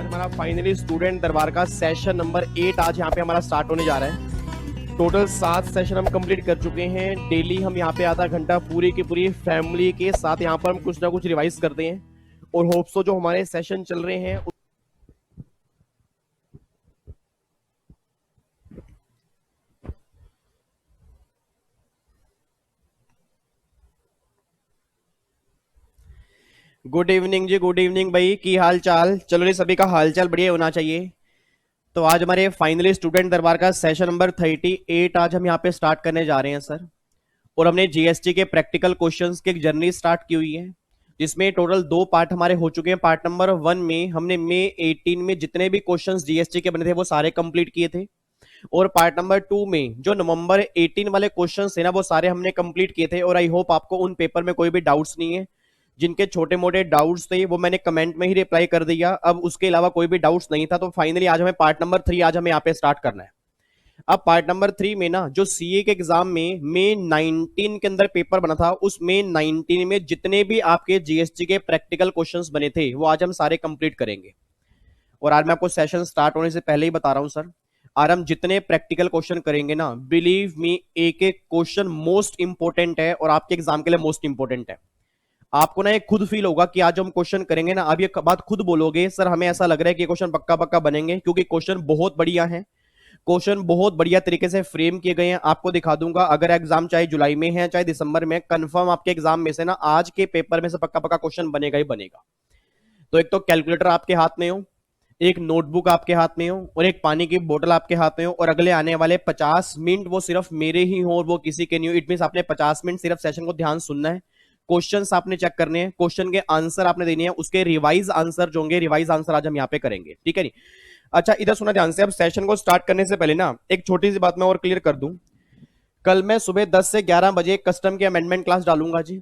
हमारा finally student दरबार का सेशन नंबर 8 आज यहाँ पे हमारा स्टार्ट होने जा रहा है। टोटल 7 सेशन हम कंप्लीट कर चुके हैं। डेली हम यहाँ पे आधा घंटा पूरी की पूरी फैमिली के साथ यहाँ पर हम कुछ ना कुछ रिवाइज करते हैं और होप्सो जो हमारे सेशन चल रहे हैं गुड इवनिंग जी, गुड इवनिंग भाई, की हाल चाल। चलो जी, सभी का हाल चाल बढ़िया होना चाहिए। तो आज हमारे फाइनली स्टूडेंट दरबार का सेशन नंबर 38 आज हम यहाँ पे स्टार्ट करने जा रहे हैं सर। और हमने जीएसटी के प्रैक्टिकल क्वेश्चंस की एक जर्नी स्टार्ट की हुई है, जिसमें टोटल 2 पार्ट हमारे हो चुके हैं। पार्ट नंबर 1 में हमने मई 18 में जितने भी क्वेश्चंस जीएसटी के बने थे वो सारे कंप्लीट किए थे। और पार्ट नंबर 2 में जो नवंबर 18 वाले क्वेश्चंस थे ना, वो सारे हमने कंप्लीट किए थे। और आई होप आपको उन पेपर में कोई भी डाउट्स नहीं है। जिनके छोटे मोटे डाउट्स थे वो मैंने कमेंट में ही रिप्लाई कर दिया। अब उसके अलावा कोई भी डाउट्स नहीं था। तो फाइनली आज हमें पार्ट नंबर 3 आज हमें यहाँ पे स्टार्ट करना है। अब पार्ट नंबर 3 में ना, जो सीए के एग्जाम में मई 19 के अंदर पेपर बना था, उस मई 19 में जितने भी आपके जीएसटी के प्रैक्टिकल क्वेश्चंस बने थे वो आज हम सारे कंप्लीट करेंगे। और आज मैं आपको सेशन स्टार्ट होने से पहले ही बता रहा हूं सर, आज हम जितने प्रैक्टिकल क्वेश्चन करेंगे ना, बिलीव मी, एक एक क्वेश्चन मोस्ट इंपॉर्टेंट है और आपके एग्जाम के लिए मोस्ट इंपॉर्टेंट है। आपको ना एक खुद फील होगा कि आज हम क्वेश्चन करेंगे ना, आप ये बात खुद बोलोगे, सर हमें ऐसा लग रहा है कि क्वेश्चन पक्का पक्का बनेंगे, क्योंकि क्वेश्चन बहुत बढ़िया है। क्वेश्चन बहुत बढ़िया तरीके से फ्रेम किए गए हैं। आपको दिखा दूंगा, अगर एग्जाम चाहे जुलाई में है चाहे दिसंबर में, कंफर्म आपके एग्जाम में से ना आज के पेपर में से पक्का पक्का क्वेश्चन बनेगा ही बनेगा। तो एक तो कैलकुलेटर आपके हाथ में हो, एक नोटबुक आपके हाथ में हो, और एक पानी की बोतल आपके हाथ में हो, और अगले आने वाले 50 मिनट वो सिर्फ मेरे ही हो और वो किसी के नहीं हो। इट मीन आपने 50 मिनट सिर्फ सेशन को ध्यान सुनना है, क्वेश्चंस आपने चेक करने हैं, क्वेश्चन के आंसर आपने देने हैं, उसके रिवाइज आंसर जो होंगे, रिवाइज आंसर आज हम यहाँ पे करेंगे, ठीक है नहीं। अच्छा, इधर सुना ध्यान से। अब सेशन को स्टार्ट करने से पहले ना एक छोटी सी बात मैं और क्लियर कर दूं। कल मैं सुबह 10 से 11 बजे कस्टम के अमेंडमेंट क्लास डालूंगा जी।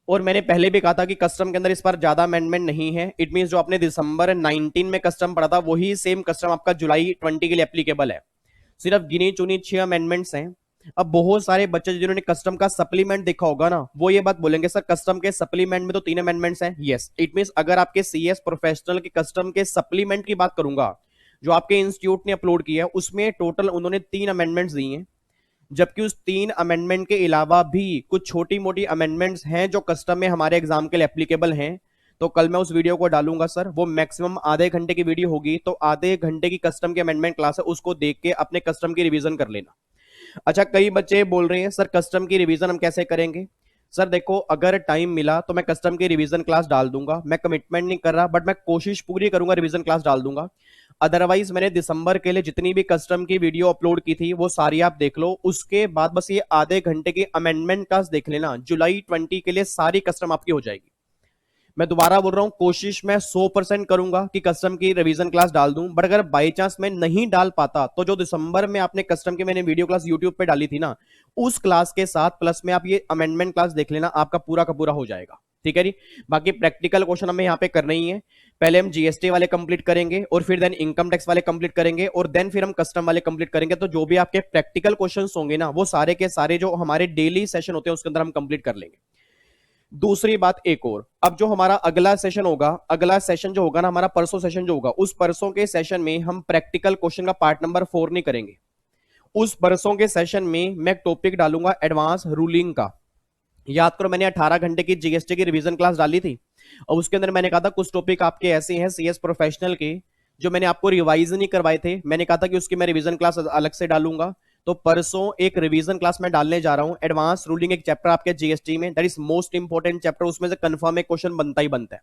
और मैंने पहले भी कहा था कि कस्टम के अंदर इस बार ज्यादा अमेंडमेंट नहीं है। इट मीन जो आपने दिसंबर 19 में कस्टम पढ़ा था वही सेम कस्टम आपका जुलाई 20 के लिए एप्लीकेबल है। सिर्फ गिनी चुनी 6 अमेंडमेंट्स हैं। अब बहुत सारे बच्चे जिन्होंने कस्टम का सप्लीमेंट देखा होगा ना, वो ये बात बोलेंगे, सर कस्टम के सप्लीमेंट में तो 3 अमेंडमेंट्स हैं। यस, इट मींस अगर आपके सीएस प्रोफेशनल के कस्टम के सप्लीमेंट की बात करूंगा, जो आपके इंस्टीट्यूट ने अपलोड किया है, उसमें टोटल उन्होंने 3 अमेंडमेंट्स दी हैं। जबकि उस 3 अमेंडमेंट के अलावा भी कुछ छोटी मोटी अमेंडमेंट्स हैं जो कस्टम में हमारे एग्जाम के लिए एप्लीकेबल हैं। तो कल मैं उस वीडियो को डालूंगा सर, वो मैक्सिमम आधे घंटे की वीडियो होगी। तो आधे घंटे की कस्टम की अमेंडमेंट क्लास है, उसको देख के अपने कस्टम की रिवीजन कर लेना। अच्छा, कई बच्चे बोल रहे हैं सर कस्टम की रिवीजन हम कैसे करेंगे। सर देखो, अगर टाइम मिला तो मैं कस्टम की रिवीजन क्लास डाल दूंगा। मैं कमिटमेंट नहीं कर रहा, बट मैं कोशिश पूरी करूंगा, रिवीजन क्लास डाल दूंगा। अदरवाइज मैंने दिसंबर के लिए जितनी भी कस्टम की वीडियो अपलोड की थी वो सारी आप देख लो। उसके बाद बस ये आधे घंटे की अमेंडमेंट क्लास देख लेना, जुलाई 20 के लिए सारी कस्टम आपकी हो जाएगी। मैं दोबारा बोल रहा हूं, कोशिश मैं 100% करूंगा कि कस्टम की रिवीजन क्लास डाल दूं। बट अगर बाई चांस मैं नहीं डाल पाता तो जो दिसंबर में आपने कस्टम की मैंने वीडियो क्लास यूट्यूब पे डाली थी ना, उस क्लास के साथ प्लस में आप ये अमेंडमेंट क्लास देख लेना, आपका पूरा का पूरा हो जाएगा, ठीक है जी। बाकी प्रैक्टिकल क्वेश्चन हमें यहाँ पे करना ही है। पहले हम जीएसटी वाले कंप्लीट करेंगे, और फिर देन इनकम टैक्स वाले कंप्लीट करेंगे, और देन फिर हम कस्टम वाले कंप्लीट करेंगे। तो जो भी आपके प्रैक्टिकल क्वेश्चंस होंगे ना, वो सारे के सारे जो हमारे डेली सेशन होते हैं उसके अंदर हम कंप्लीट कर लेंगे। दूसरी बात एक और, अब जो हमारा अगला सेशन होगा, अगला सेशन जो होगा ना हमारा, परसों सेशन जो होगा, उस परसों के सेशन में हम प्रैक्टिकल क्वेश्चन का पार्ट नंबर 4 नहीं करेंगे। उस परसों के सेशन में मैं टॉपिक डालूंगा एडवांस रूलिंग का। याद करो, मैंने 18 घंटे की जीएसटी की रिवीजन क्लास डाली थी, और उसके अंदर मैंने कहा था कुछ टॉपिक आपके ऐसे हैं सीएस प्रोफेशनल के जो मैंने आपको रिवाइज नहीं करवाए थे। मैंने कहा था कि उसकी मैं रिवीजन क्लास अलग से डालूंगा। तो परसों एक रिवीजन क्लास में डालने जा रहा हूं। एडवांस रूलिंग एक चैप्टर आपके जीएसटी में, that is most important chapter, उसमें से कंफर्म एक क्वेश्चन बनता ही बनता है।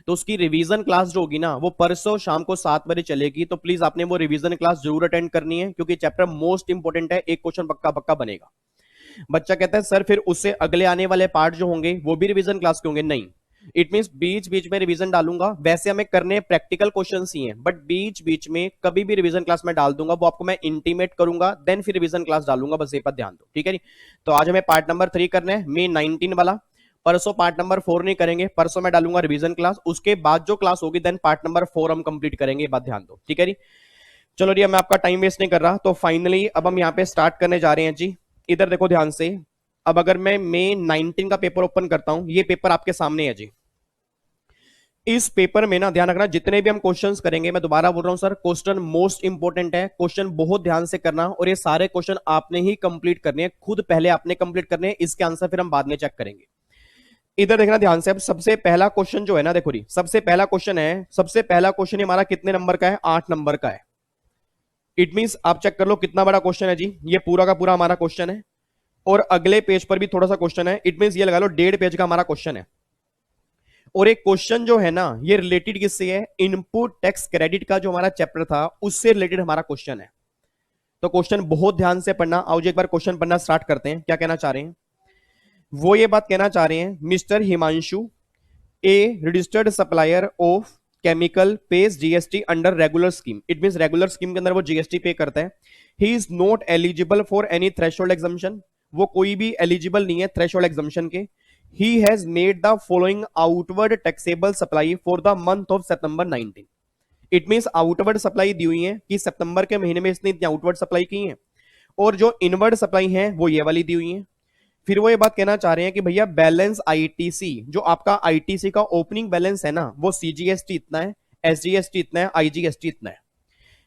तो उसकी रिवीजन क्लास जो होगी ना, वो परसों शाम को 7 बजे चलेगी। तो प्लीज आपने वो रिवीजन क्लास जरूर अटेंड करनी है, क्योंकि चैप्टर मोस्ट इंपोर्टेंट है, एक क्वेश्चन पक्का पक्का बनेगा। बच्चा कहता है सर फिर उससे अगले आने वाले पार्ट जो होंगे वो भी रिवीजन क्लास के होंगे। नहीं, इट मींस बीच बीच में रिवीजन डालूंगा। वैसे हमें करने प्रैक्टिकल क्वेश्चंस ही हैं, बट बीच बीच में कभी भी रिवीजन क्लास में डाल दूंगा, वो आपको मैं इंटीमेट करूंगा, देन फिर रिवीजन क्लास डालूंगा, बस ये पर ध्यान दो, ठीक है जी। तो आज हमें पार्ट नंबर 3 करना है, मे 19 वाला। परसों पार्ट नंबर 4 नहीं करेंगे, परसों मैं डालूंगा रिवीजन क्लास, उसके बाद जो क्लास होगी देन पार्ट नंबर 4 हम कंप्लीट करेंगे, बात ध्यान दो, ठीक है जी। चलो जी, मैं आपका टाइम वेस्ट नहीं कर रहा, तो फाइनली अब हम यहाँ पे स्टार्ट करने जा रहे हैं जी। इधर देखो ध्यान से। अब अगर मैं मे 19 का पेपर ओपन करता हूं, ये पेपर आपके सामने है जी। इस पेपर में ना ध्यान रखना, जितने भी हम क्वेश्चंस करेंगे, मैं दोबारा बोल रहा हूं सर, क्वेश्चन मोस्ट इंपोर्टेंट है, क्वेश्चन बहुत ध्यान से करना, और ये सारे क्वेश्चन आपने ही कंप्लीट करने हैं, खुद पहले आपने कंप्लीट करने हैं, इसके आंसर फिर हम बाद में चेक करेंगे। इधर देखना ध्यान से। अब सबसे पहला क्वेश्चन जो है ना, देखो जी, सबसे पहला क्वेश्चन है, सबसे पहला क्वेश्चन हमारा कितने नंबर का है? 8 नंबर का है। इट मींस आप चेक कर लो कितना बड़ा क्वेश्चन है जी, ये पूरा का पूरा हमारा क्वेश्चन है, और अगले पेज पर भी थोड़ा सा क्वेश्चन है। इट मींस ये लगा लो 1.5 पेज का हमारा क्वेश्चन है। और एक क्वेश्चन जो है ना, ये रिलेटेड किससे है? इनपुट टैक्स क्रेडिट का जो हमारा चैप्टर था, उससे रिलेटेड हमारा क्वेश्चन है। तो क्वेश्चन बहुत ध्यान से पढ़ना। आओ जी एक बार क्वेश्चन पढ़ना स्टार्ट करते हैं। क्या कहना चाह रहे हैं? वो ये बात कहना चाह रहे हैं, mister Himanshu, A registered supplier of chemical, page GST under regular scheme. It means regular scheme के अंदर वो जीएसटी पे करता है। He is not eligible for any threshold exemption. वो कोई भी एलिजिबल नहीं है थ्रेशोल्ड एग्जम्पशन के। He has made the following outward taxable supply for the month of September 19। It means outward supply दी हुई है कि सितंबर के महीने में इसने इतनी आउटवर्ड सप्लाई की है, और जो इनवर्ड सप्लाई है वो ये वाली दी हुई है। फिर वो ये बात कहना चाह रहे हैं कि भैया बैलेंस आईटीसी, जो आपका आईटीसी का ओपनिंग बैलेंस है ना, वो सीजीएसटी इतना है, एसजीएसटी इतना है, आईजीएसटी इतना है।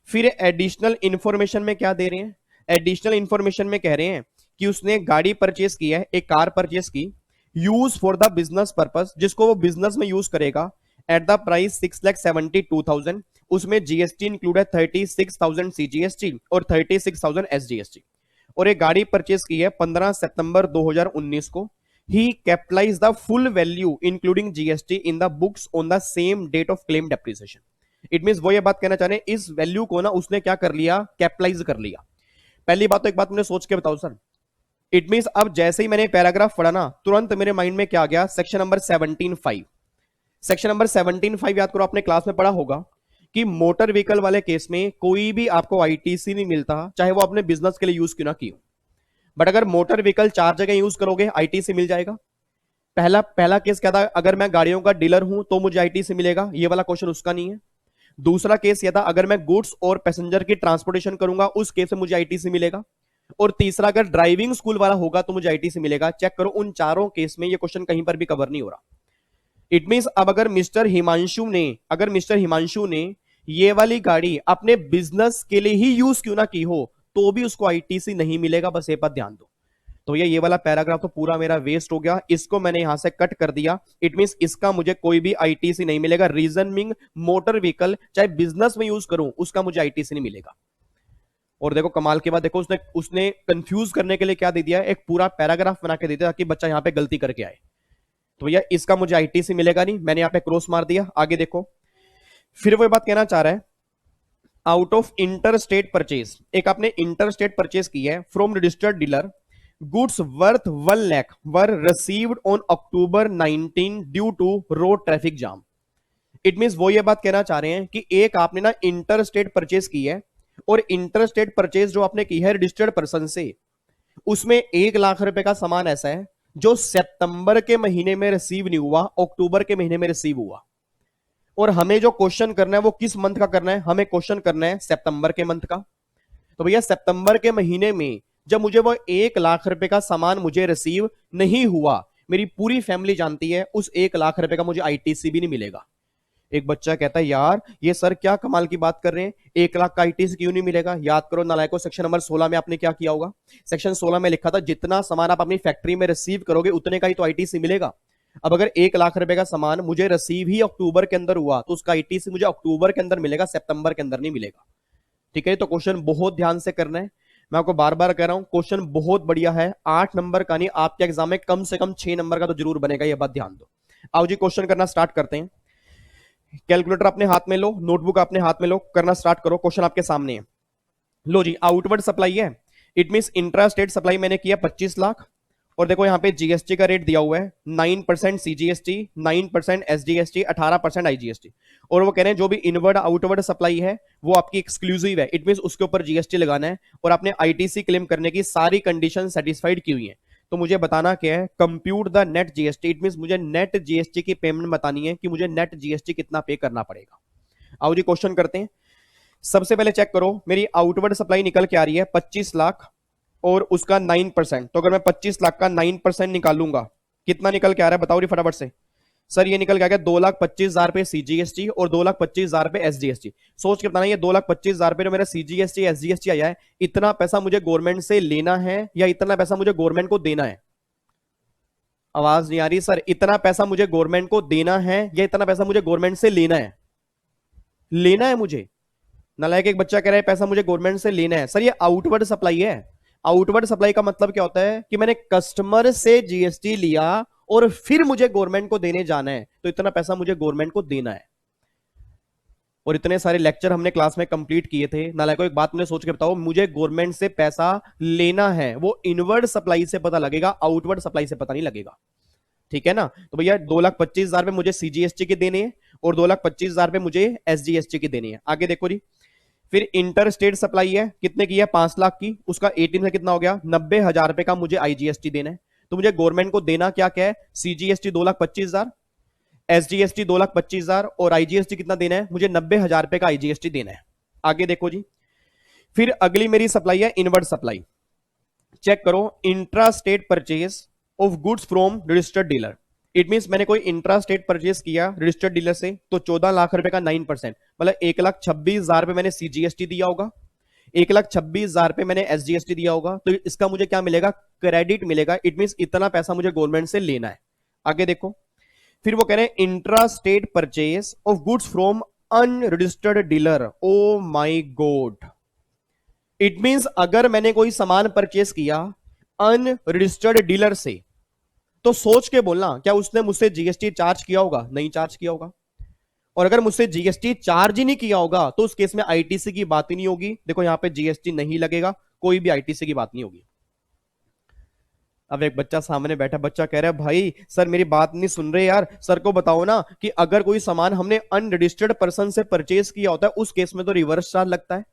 फिर एडिशनल इंफॉर्मेशन में क्या दे रहे हैं? एडिशनल इंफॉर्मेशन में कह रहे हैं कि उसने गाड़ी परचेस की है, एक कार परचेस की, use for the business purpose, जिसको वो बिजनेस में यूज करेगा, एट द प्राइस 6,72,000। उसमें जीएसटी इंक्लूड है 36,000 सीजीएसटी और 36,000 एसजीएसटी। और एक गाड़ी परचेस की है 15 सितंबर 2019 को। He capitalise the full value including GST in the books on the same date of claim depreciation. It means वो ये बात कहना चाह रहे हैं, इस वैल्यू को ना उसने क्या कर लिया? कैपिटलाइज कर लिया। पहली बात तो एक बात मुझे सोच के बताओ सर। इट मींस अब जैसे ही मैंने पैराग्राफ पढ़ा ना, तुरंत मेरे माइंड में क्या आ गया? Section number 17(5). सेक्शन नंबर 17(5) याद करो, आपने क्लास में पढ़ा होगा कि मोटर व्हीकल वाले केस में कोई भी आपको आईटीसी नहीं मिलता, चाहे वो अपने बिजनेस के लिए यूज क्यों ना की हो। बट अगर मोटर व्हीकल 4 जगह यूज करोगे, आईटीसी मिल जाएगा। पहला पहला केस क्या था? अगर मैं गाड़ियों का डीलर हूं तो मुझे आईटीसी मिलेगा, ये वाला क्वेश्चन उसका नहीं है। दूसरा केस यह था, अगर मैं गुड्स और पैसेंजर की ट्रांसपोर्टेशन करूंगा, उस केस में मुझे आईटीसी मिलेगा। और तीसरा, अगर ड्राइविंग स्कूल वाला होगा तो मुझे आईटीसी मिलेगा। चेक करो, उन चारों केस में ये क्वेश्चन कहीं पर भी कवर नहीं हो रहा। इट मींस अब अगर मिस्टर हिमांशु ने ये वाली गाड़ी अपने बिजनेस के लिए ही यूज क्यों ना की हो, तो भी उसको आईटीसी नहीं मिलेगा, बस ये पर ध्यान दो। तो ये वाला पैराग्राफ तो पूरा मेरा वेस्ट हो गया, इसको मैंने यहां से कट कर दिया। इट मींस इसका मुझे कोई भी आईटीसी नहीं मिलेगा। रीजन मीन मोटर व्हीकल चाहे बिजनेस में यूज करूं, उसका मुझे आईटीसी नहीं मिलेगा। और देखो कमाल के बाद, देखो उसने कंफ्यूज करने के लिए क्या दे दिया, एक पूरा पैराग्राफ बना के दे दिया ताकि बच्चा यहां पे गलती करके आए। तो भैया इसका मुझे आईटीसी मिलेगा नहीं, मैंने यहां पे क्रॉस मार दिया। आगे देखो, फिर वो बात कहना चाह रहा है, out of inter state purchase, एक आपने इंटर स्टेट परचेज की है from registered dealer, goods worth 1 lakh were received on October 19 due to road traffic jam. It means वो ये बात कहना चाह रहे हैं कि एक आपने ना इंटर स्टेट परचेज की है, और इंटर स्टेट परचेज जो आपने की है रजिस्टर्ड पर्सन से, उसमें 1 लाख रुपए का सामान ऐसा है जो सितंबर के महीने में रिसीव नहीं हुआ, अक्टूबर के महीने में रिसीव हुआ। और हमें जो क्वेश्चन करना है वो किस मंथ का करना है? हमें क्वेश्चन करना है सितंबर के मंथ का। तो भैया सितंबर के महीने में जब मुझे वो 1 लाख रुपए का सामान मुझे रिसीव नहीं हुआ, मेरी पूरी फैमिली जानती है उस 1 लाख रुपए का मुझे आईटीसी भी नहीं मिलेगा। एक बच्चा कहता है, यार ये सर क्या कमाल की बात कर रहे हैं, 1 लाख का आईटीसी क्यों नहीं मिलेगा? याद करो नालायको, सेक्शन नंबर 16 में आपने क्या किया होगा? सेक्शन 16 में लिखा था जितना सामान आप अपनी फैक्ट्री में रिसीव करोगे उतने का ही तो आईटीसी मिलेगा। अब अगर 1 लाख रुपए का सामान मुझे रिसीव ही अक्टूबर के अंदर हुआ, तो उसका आईटीसी मुझे अक्टूबर के अंदर मिलेगा, सितंबर के अंदर नहीं मिलेगा। ठीक है, तो क्वेश्चन बहुत ध्यान से करना है। मैं आपको बार बार कह रहा हूं, क्वेश्चन बहुत बढ़िया है, 8 नंबर का नहीं, आपके एग्जाम में कम से कम 6 नंबर का तो जरूर बनेगा, यह बात ध्यान दो। आओ जी क्वेश्चन करना स्टार्ट करते हैं। कैलकुलेटर अपने हाथ में लो, नोटबुक अपने हाथ में लो, करना स्टार्ट करो। क्वेश्चन आपके सामने है। लो जी, आउटवर्ड सप्लाई है, it means intra state supply मैंने किया 25 लाख, और देखो यहाँ पे जीएसटी का रेट दिया हुआ है 9% सीजीएसटी, 9% एसजीएसटी, 18% आईजीएसटी। और वो कह रहे हैं जो भी इनवर्ड आउटवर्ड सप्लाई है वो आपकी एक्सक्लूसिव है, इट मीन उसके ऊपर जीएसटी लगाना है और आपने आईटीसी क्लेम करने की सारी कंडीशन सेटिस्फाइड की हुई है। तो मुझे बताना क्या है, compute the net GST, it mean मुझे नेट जीएसटी की पेमेंट बतानी है कि मुझे नेट जीएसटी कितना पे करना पड़ेगा। आओ जी क्वेश्चन करते हैं। सबसे पहले चेक करो, मेरी आउटवर्ड सप्लाई निकल के आ रही है 25 लाख और उसका 9%। तो अगर मैं 25 लाख का 9% निकालूंगा, कितना निकल के आ रहा है बताओ री फटाफट से। सर ये निकल के आ गया 2,25,000 पे सीजीएसटी और 2,25,000 पे एसजीएसटी। सोच के बताना, ये 2,25,000 पे जो मेरा सीजीएसटी एसजीएसटी आया है, इतना पैसा मुझे गवर्नमेंट से लेना है या इतना पैसा मुझे गवर्नमेंट को देना है? आवाज नहीं आ रही सर। इतना पैसा मुझे गवर्नमेंट को देना है या इतना पैसा मुझे गवर्नमेंट से लेना है? लेना है मुझे। नालायक एक बच्चा कह रहा है पैसा मुझे गवर्नमेंट से लेना है। सर ये आउटवर्ड सप्लाई है। आउटवर्ड सप्लाई का मतलब क्या होता है कि मैंने कस्टमर से जीएसटी लिया और फिर मुझे गवर्नमेंट को देने जाना है, तो इतना पैसा मुझे गवर्नमेंट को देना है। और इतने सारे लेक्चर हमने क्लास में कंप्लीट किए थे। नालायकों एक बात मुझे सोच के बताओ, मुझे गवर्नमेंट से पैसा लेना है, वो इनवर्ड सप्लाई से पता लगेगा, आउटवर्ड सप्लाई से पता नहीं लगेगा। ठीक है ना? तो भैया 2,25,000 पे मुझे सीजीएसटी के देने हैं और 2,25,000 पे मुझे एसजीएसटी के देने हैं। आगे देखो जी, फिर इंटर स्टेट सप्लाई है, कितने की है? 5 लाख की। उसका 18 से कितना हो गया? 90,000 रुपए का मुझे आईजीएसटी देना है। तो मुझे गवर्नमेंट को देना क्या क्या है? सीजीएसटी 2,25,000, एसजीएसटी 2,25,000 और आईजीएसटी कितना देना है? मुझे 90,000 रुपए का आईजीएसटी देना है। आगे देखो जी, फिर अगली मेरी सप्लाई है इनवर्ड सप्लाई। चेक करो, intra state purchase of goods from registered dealer. It mean मैंने कोई इंट्रा स्टेट परचेज किया रजिस्टर्ड डीलर से, तो 14 लाख रुपए का 9%, मतलब 1,26,000 पे मैंने सीजीएसटी दिया होगा, 1,26,000 पे मैंने एसजीएसटी दिया होगा, तो इसका मुझे क्या मिलेगा? क्रेडिट मिलेगा। इट मीन इतना पैसा मुझे गवर्नमेंट से लेना है। आगे देखो, फिर वो कह रहे हैं intra state purchase of goods from unregistered dealer. Oh my God, it means अगर मैंने कोई सामान परचेज किया अनरजिस्टर्ड डीलर से, तो सोच के बोलना, क्या उसने मुझसे जीएसटी चार्ज किया होगा? नहीं चार्ज किया होगा। और अगर मुझसे जीएसटी चार्ज ही नहीं किया होगा तो उस केस में आईटीसी की बात ही नहीं होगी। देखो यहां पे जीएसटी नहीं लगेगा, कोई भी आईटीसी की बात नहीं होगी। अब एक बच्चा सामने बैठा, बच्चा कह रहा है भाई सर मेरी बात नहीं सुन रहे यार, सर को बताओ ना कि अगर कोई सामान हमने अनरजिस्टर्ड पर्सन से परचेज किया होता है उस केस में तो रिवर्स चार्ज लगता है।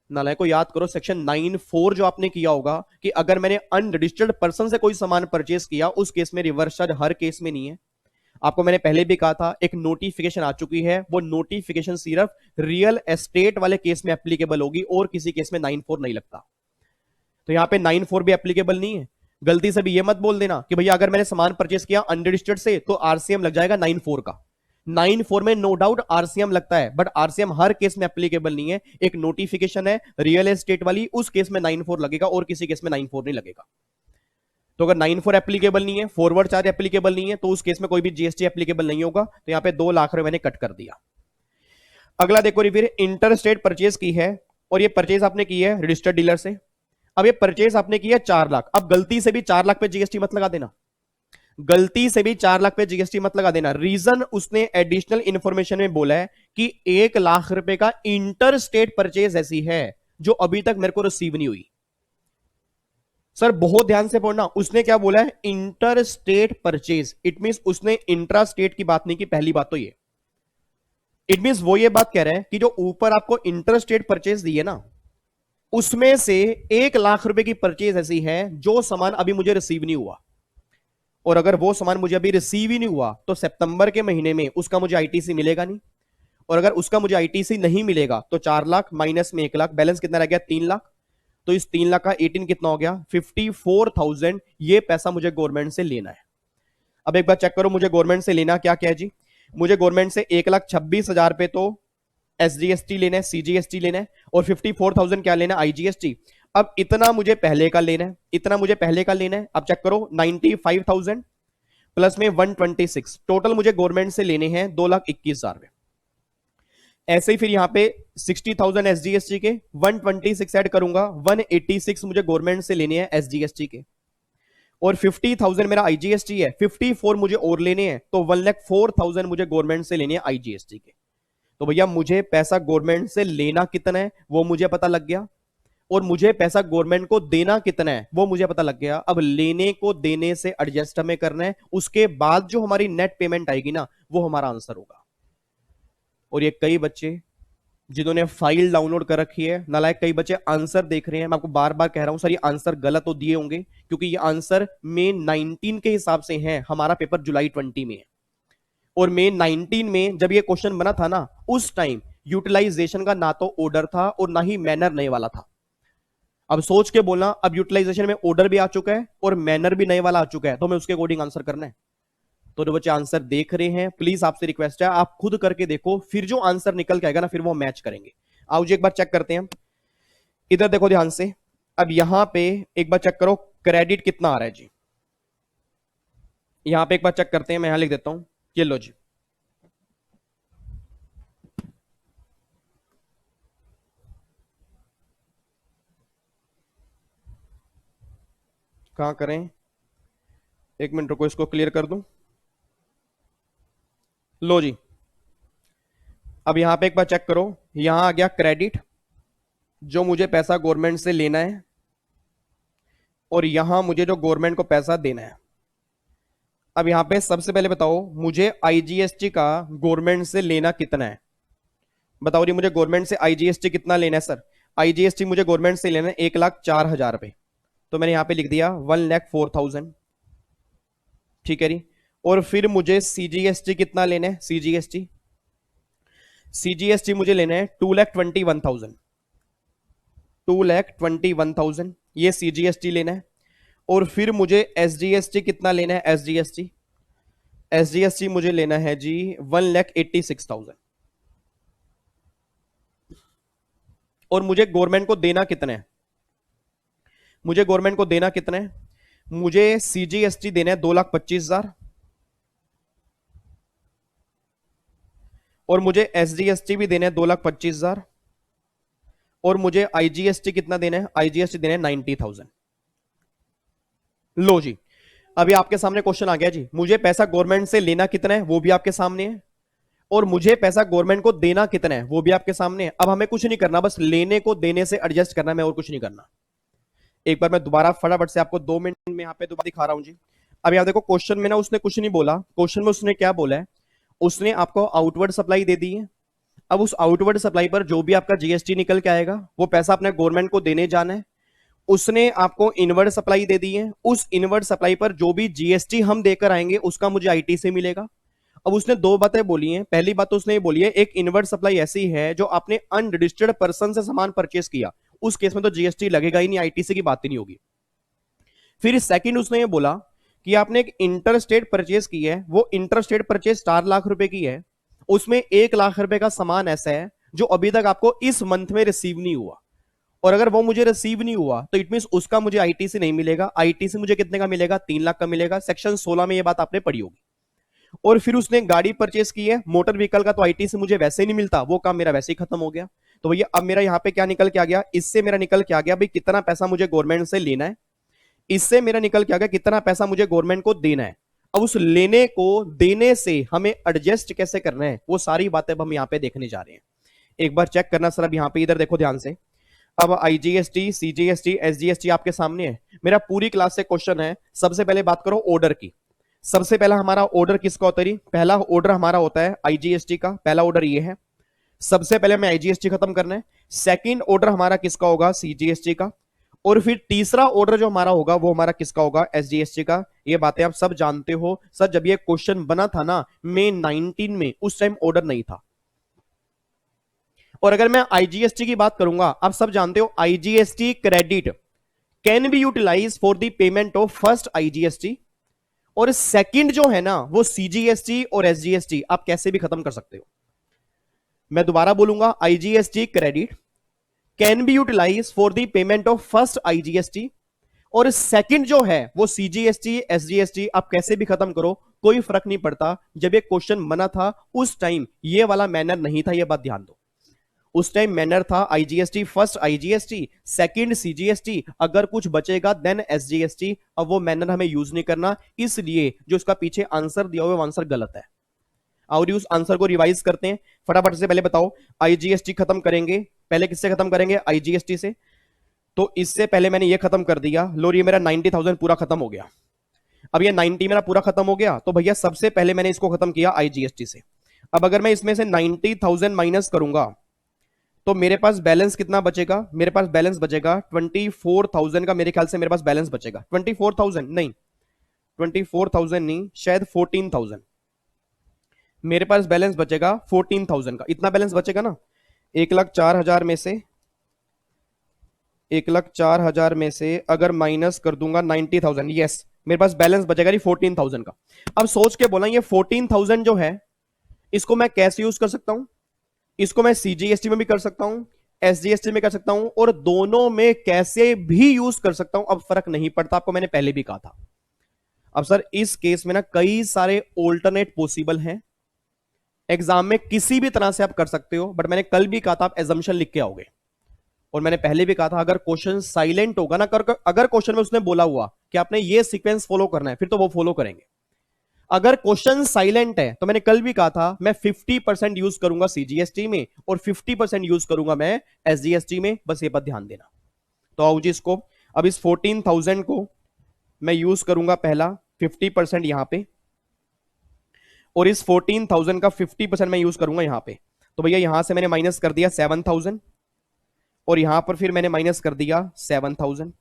नालायक को याद करो, सेक्शन 9(4) जो आपने किया होगा कि अगर मैंने अनरजिस्टर्ड पर्सन से कोई सामान परचेज किया उस केस में रिवर्स चार्ज हर केस में नहीं है। आपको मैंने पहले भी कहा था, एक नोटिफिकेशन आ चुकी है, वो नोटिफिकेशन सिर्फ रियल एस्टेट वाले केस में एप्लीकेबल होगी और किसी केस में 9(4) नहीं लगता। तो यहां पे 9(4) भी एप्लीकेबल नहीं है। गलती से भी ये मत बोल देना कि भैया अगर मैंने सामान परचेज किया अनरजिस्टर्ड से तो आरसीएम लग जाएगा 9(4) का। 9(4) में नो डाउट आरसीएम लगता है, बट आरसीएम हर केस में एप्लीकेबल नहीं है। एक नोटिफिकेशन है रियल एस्टेट वाली, उस केस में 9(4) लगेगा और किसी केस में 9(4) नहीं लगेगा। तो अगर 9(4) एप्लीकेबल नहीं है, फॉरवर्ड चार्ज एप्लीकेबल नहीं है, तो उस केस में कोई भी जीएसटी एप्लीकेबल नहीं होगा। तो यहां पे 2 लाख रुपए मैंने कट कर दिया। अगला देखो रिव्यू, इंटर स्टेट परचेज की है और ये परचेज आपने की है रजिस्टर्ड डीलर से। अब ये परचेज आपने की है 4 लाख। अब गलती से भी 4 लाख पे जीएसटी मत लगा देना, गलती से भी 4 लाख पे जीएसटी मत लगा देना। रीजन उसने एडिशनल इंफॉर्मेशन में बोला है कि 1 लाख रुपए का इंटर स्टेट परचेज ऐसी है जो अभी तक मेरे को रिसीव नहीं हुई। सर बहुत ध्यान से पढ़ना, उसने क्या बोला है? Inter state purchase. It means उसने इंट्रा स्टेट की बात नहीं की। पहली बात तो ये, इट मींस वो ये बात कह रहे हैं कि जो ऊपर आपको इंटर स्टेट परचेज दी है ना, उसमें से 1 लाख रुपए की परचेज ऐसी है जो सामान अभी मुझे रिसीव नहीं हुआ। और अगर वो सामान मुझे अभी रिसीव ही नहीं हुआ तो सितंबर के महीने में उसका मुझे आईटीसी मिलेगा नहीं। और अगर उसका मुझे आईटीसी नहीं मिलेगा तो 4 लाख माइनस में 1 लाख, बैलेंस कितना रह गया? 3 लाख। तो इस 3 लाख का 18 कितना हो गया? 54,000। ये पैसा मुझे गवर्नमेंट से लेना है। अब एक बार चेक करो, मुझे गवर्नमेंट से लेना क्या क्या है जी? मुझे गवर्नमेंट से 1,26,000 पे तो एसजीएसटी लेना है, सीजीएसटी लेना है, और 54,000 क्या लेना है? आईजीएसटी। अब इतना मुझे पहले का लेना है, इतना मुझे पहले का लेना है। अब चेक करो, 95,000 प्लस में 126, टोटल मुझे गवर्नमेंट से लेने हैं 2,21,000 रुपए। ऐसे ही फिर यहां पे 60,000 एसजीएसटी के, 126 ऐड करूंगा, 186 मुझे गवर्नमेंट से लेने हैं एसजीएसटी के, और 50,000 मेरा आईजीएसटी है, 54 मुझे और लेने हैं, तो 1,04,000 मुझे गवर्नमेंट से लेने हैं आईजीएसटी के। तो भैया मुझे पैसा गवर्नमेंट से लेना कितना है वो मुझे पता लग गया। और मुझे पैसा गवर्नमेंट को देना कितना है वो मुझे पता लग गया। अब लेने को देने से एडजस्ट हमें करना है, उसके बाद जो हमारी नेट पेमेंट आएगी ना वो हमारा आंसर होगा। और ये कई बच्चे जिन्होंने फाइल डाउनलोड कर रखी है, नालायक कई बच्चे आंसर देख रहे हैं, मैं आपको बार बार कह रहा हूं सर ये आंसर गलत तो दिए होंगे, क्योंकि ये आंसर मई 19 के हिसाब से है, हमारा पेपर जुलाई 20 में है। और मई 19 में जब ये क्वेश्चन बना था ना, उस टाइम यूटिलाइजेशन का ना तो ऑर्डर था और ना ही मैनर नए वाला था। अब सोच के बोलना, अब यूटिलाइजेशन में ऑर्डर भी आ चुका है और मैनर भी नए वाला आ चुका है, तो मैं उसके अकॉर्डिंग आंसर करना है। तो जो बच्चे आंसर देख रहे हैं, प्लीज आपसे रिक्वेस्ट है आप खुद करके देखो, फिर जो आंसर निकल के आएगा ना फिर वो मैच करेंगे। आओ जी एक बार चेक करते हैं, इधर देखो ध्यान से। अब यहां पे एक बार चेक करो क्रेडिट कितना आ रहा है जी, यहां पे एक बार चेक करते हैं, मैं यहां लिख देता हूं, ये लो जी। कहां करें, एक मिनट रुको इसको क्लियर कर दूं। लो जी, अब यहां पे एक बार चेक करो, यहां आ गया क्रेडिट जो मुझे पैसा गवर्नमेंट से लेना है, और यहां मुझे जो गवर्नमेंट को पैसा देना है। अब यहां पे सबसे पहले बताओ मुझे आईजीएसटी का गवर्नमेंट से लेना कितना है, बताओ जी मुझे गवर्नमेंट से आईजीएसटी कितना लेना है सर। आईजीएसटी मुझे गवर्नमेंट से लेना है 1,04,000 रुपए, तो मैंने यहां पे लिख दिया 1,04,000, ठीक है जी। और फिर मुझे सीजीएसटी कितना लेना है, सीजीएसटी सीजीएसटी मुझे लेना है 2,21,000, 2,21,000 ये सीजीएसटी लेना है। और फिर मुझे एसजीएसटी कितना लेना है, एसजीएसटी एसजीएसटी मुझे लेना है जी 1,86,000। और मुझे गवर्नमेंट को देना कितना है, मुझे गवर्नमेंट को देना कितना है, मुझे सीजीएसटी देना है 2,25,000, और मुझे एसजीएसटी भी देना है 2,25,000, और मुझे आईजीएसटी कितना देना है, आईजीएसटी देना है 90,000। लो जी, अभी आपके सामने क्वेश्चन आ गया जी, मुझे पैसा गवर्नमेंट से लेना कितना है वो भी आपके सामने है, और मुझे पैसा गवर्नमेंट को देना कितना है वो भी आपके सामने है। अब हमें कुछ नहीं करना, बस लेने को देने से एडजस्ट करना है, मैं और कुछ नहीं करना। एक बार मैं दोबारा फटाफट से आपको 2 मिनट में यहां पे दोबारा दिखा रहा हूं जी। अब यहां देखो क्वेश्चन में ना उसने कुछ नहीं बोला, क्वेश्चन में उसने क्या बोला है, उसने आपको आउटवर्ड सप्लाई दे दी है। अब उस आउटवर्ड सप्लाई पर जो भी आपका जीएसटी निकल के आएगा वो पैसा अपने गवर्नमेंट को देने जाना है। उसने आपको इनवर्ड सप्लाई दे दी है, उस इनवर्ड सप्लाई पर जो भी जीएसटी हम देकर आएंगे उसका मुझे आईटी से मिलेगा। अब उसने दो बातें बोली हैं, पहली बात तो उसने ये बोली है एक इनवर्ड सप्लाई ऐसी है जो आपने अनरजिस्टर्ड पर्सन से सामान परचेस किया, उस केस में तो जीएसटी लगेगा ही नहीं, आईटीसी की बात ही नहीं होगी। फिर सेकंड उसने ये बोला कि आपने एक इंटर स्टेट परचेस की है, वो इंटर स्टेट परचेस 4 लाख रुपए की है, उसमें 1 लाख रुपए का सामान ऐसा है जो अभी तक आपको इस मंथ में रिसीव नहीं हुआ, और अगर वो मुझे रिसीव नहीं हुआ तो इट मींस उसका मुझे आईटीसी नहीं मिलेगा। आईटीसी मुझे कितने का मिलेगा, 3 लाख का मिलेगा, सेक्शन 16 में ये बात आपने पढ़ी होगी। और फिर उसने गाड़ी परचेस की है, मोटर व्हीकल का तो आईटीसी मुझे वैसे ही नहीं मिलता, वो काम मेरा वैसे ही खत्म हो गया। तो भैया अब मेरा यहाँ पे क्या निकल के आ गया, इससे मेरा निकल के आ गया भाई कितना पैसा मुझे गवर्नमेंट से लेना है, इससे मेरा निकल के आ गया कितना पैसा मुझे गवर्नमेंट को देना है। अब उस लेने को देने से हमें एडजस्ट कैसे करना है वो सारी बातें हम यहाँ पे देखने जा रहे हैं। एक बार चेक करना सर, अब यहाँ पे इधर देखो ध्यान से। अब आईजीएसटी, सीजीएसटी, एसजीएसटी आपके सामने है, मेरा पूरी क्लास से क्वेश्चन है। सबसे पहले बात करो ऑर्डर की, सबसे पहला हमारा ऑर्डर किसका होता है, पहला ऑर्डर हमारा होता है आईजीएसटी का, पहला ऑर्डर ये है, सबसे पहले हमें आईजीएसटी खत्म करना है। सेकंड ऑर्डर हमारा किसका होगा, सीजीएसटी का, और फिर तीसरा ऑर्डर जो हमारा होगा वो हमारा किसका होगा, एसजीएसटी का। ये बातें आप सब जानते हो सर, जब ये क्वेश्चन बना था ना मई 19 में, उस टाइम ऑर्डर नहीं था। और अगर मैं आईजीएसटी की बात करूंगा, आप सब जानते हो IGST credit can be utilise for the payment of first IGST, और सेकंड जो है ना वो सीजीएसटी और एसजीएसटी आप कैसे भी खत्म कर सकते हो। मैं दोबारा बोलूंगा, IGST credit can be utilise for the payment of first IGST, और सेकंड जो है वो सीजीएसटी एसजीएसटी आप कैसे भी खत्म करो, कोई फर्क नहीं पड़ता। जब ये क्वेश्चन बना था उस टाइम ये वाला मैनर नहीं था, ये बात ध्यान दो। उस टाइम मैनर था IGST first IGST, second CGST, अगर कुछ बचेगा देन एसजीएसटी। अब वो मैनर हमें यूज नहीं करना, इसलिए जो उसका पीछे आंसर दिया हुआ आंसर गलत है। और उस आंसर को रिवाइज करते हैं फटाफट से। पहले बताओ आईजीएसटी खत्म करेंगे, पहले किससे खत्म करेंगे, आईजीएसटी से। तो इससे पहले मैंने ये खत्म कर दिया, लो ये मेरा 90,000 पूरा खत्म हो गया। अब ये 90 मेरा पूरा खत्म हो गया, तो भैया सबसे पहले मैंने इसको खत्म किया आईजीएसटी से। अब अगर मैं इसमें से 90,000 माइनस करूंगा तो मेरे पास बैलेंस कितना बचेगा? मेरे पास बैलेंस बचेगा 24,000 का, मेरे ख्याल से मेरे पास बैलेंस बचेगा 24,000 नहीं, 24,000 नहीं, शायद 14,000। मेरे पास बैलेंस बचेगा 14,000 का, इतना बैलेंस बचेगा ना। 1,04,000 में से 1,04,000 में से अगर माइनस कर दूंगा 90,000, यस मेरे पास बैलेंस बचेगा जी 14,000 का। अब सोच के बोला, ये 14,000 जो है इसको मैं कैसे यूज कर सकता हूं? इसको मैं सीजीएसटी में भी कर सकता हूं, एसजीएसटी में कर सकता हूं, और दोनों में कैसे भी यूज कर सकता हूं, अब फर्क नहीं पड़ता, आपको मैंने पहले भी कहा था। अब सर इस केस में ना कई सारे ऑल्टरनेट पॉसिबल हैं, एग्जाम में किसी भी तरह से आप कर सकते हो, बट मैंने कल भी कहा था आप एजम्पशन लिख के आओगे। और मैंने पहले भी कहा था अगर क्वेश्चन साइलेंट होगा ना, अगर क्वेश्चन में उसने बोला हुआ कि आपने ये सीक्वेंस फॉलो करना है, फिर तो वो फॉलो करेंगे। अगर क्वेश्चन साइलेंट है तो मैंने कल भी कहा था मैं 50% यूज करूंगा सीजीएसटी में और 50% यूज करूंगा मैं एसजीएसटी में, बस ये बात ध्यान देना। तो आओ जी इसको, अब इस 14,000 को मैं यूज करूंगा पहला 50% यहां पे, और इस 14,000 का 50% मैं यूज करूंगा यहां पे। तो भैया यहां से मैंने माइनस कर दिया 7,000 और यहां पर फिर मैंने माइनस कर दिया 7,000।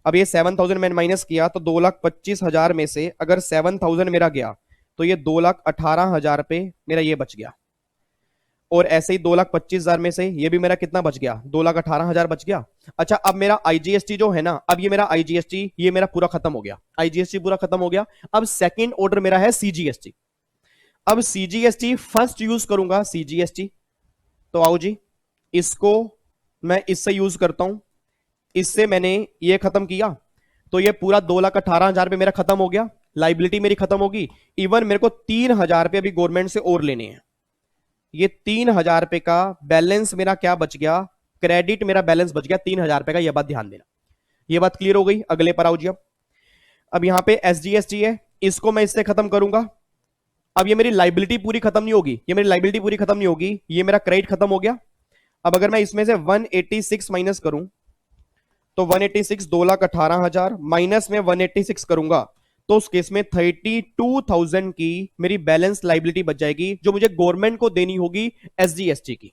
अब ये 7,000 मैंने माइनस किया तो 2,25,000 में से अगर 7,000 मेरा गया तो ये 2,18,000 पे मेरा ये बच गया, और ऐसे ही 2,25,000 में से ये भी मेरा कितना बच गया? 2,18,000 बच गया। अच्छा अब मेरा आईजीएसटी जो है ना, अब ये मेरा आईजीएसटी ये मेरा पूरा खत्म हो गया, आईजीएसटी पूरा खत्म हो गया। अब सेकेंड ऑर्डर मेरा है सीजीएसटी। अब सीजीएसटी फर्स्ट यूज करूंगा सीजीएसटी, तो आओ जी इसको मैं इससे यूज करता हूं। इससे मैंने ये खत्म किया तो ये पूरा 2,18,000 पे मेरा खत्म हो गया, लाइबिलिटी मेरी खत्म होगी। इवन मेरे को 3,000 पे अभी गवर्नमेंट से और लेने हैं। ये 3,000 पे का बैलेंस मेरा क्या बच गया? क्रेडिट मेरा बैलेंस बच गया 3,000 पे का, यह बात ध्यान देना। ये बात क्लियर हो गई? अगले पर आओ जी। अब यहां पे एसजीएसटी है, इसको मैं इससे खत्म करूंगा। अब ये मेरी लाइबिलिटी पूरी खत्म नहीं होगी, ये मेरी लाइबिलिटी पूरी खत्म नहीं होगी, ये मेरा क्रेडिट खत्म हो गया। अब अगर मैं इसमें से 186 माइनस करूं तो 186 2,18,000 माइनस में 186 करूंगा तो उस केस में 32,000 की मेरी बैलेंस लाइबिलिटी बच जाएगी, जो मुझे गवर्नमेंट को देनी होगी एसजीएसटी की।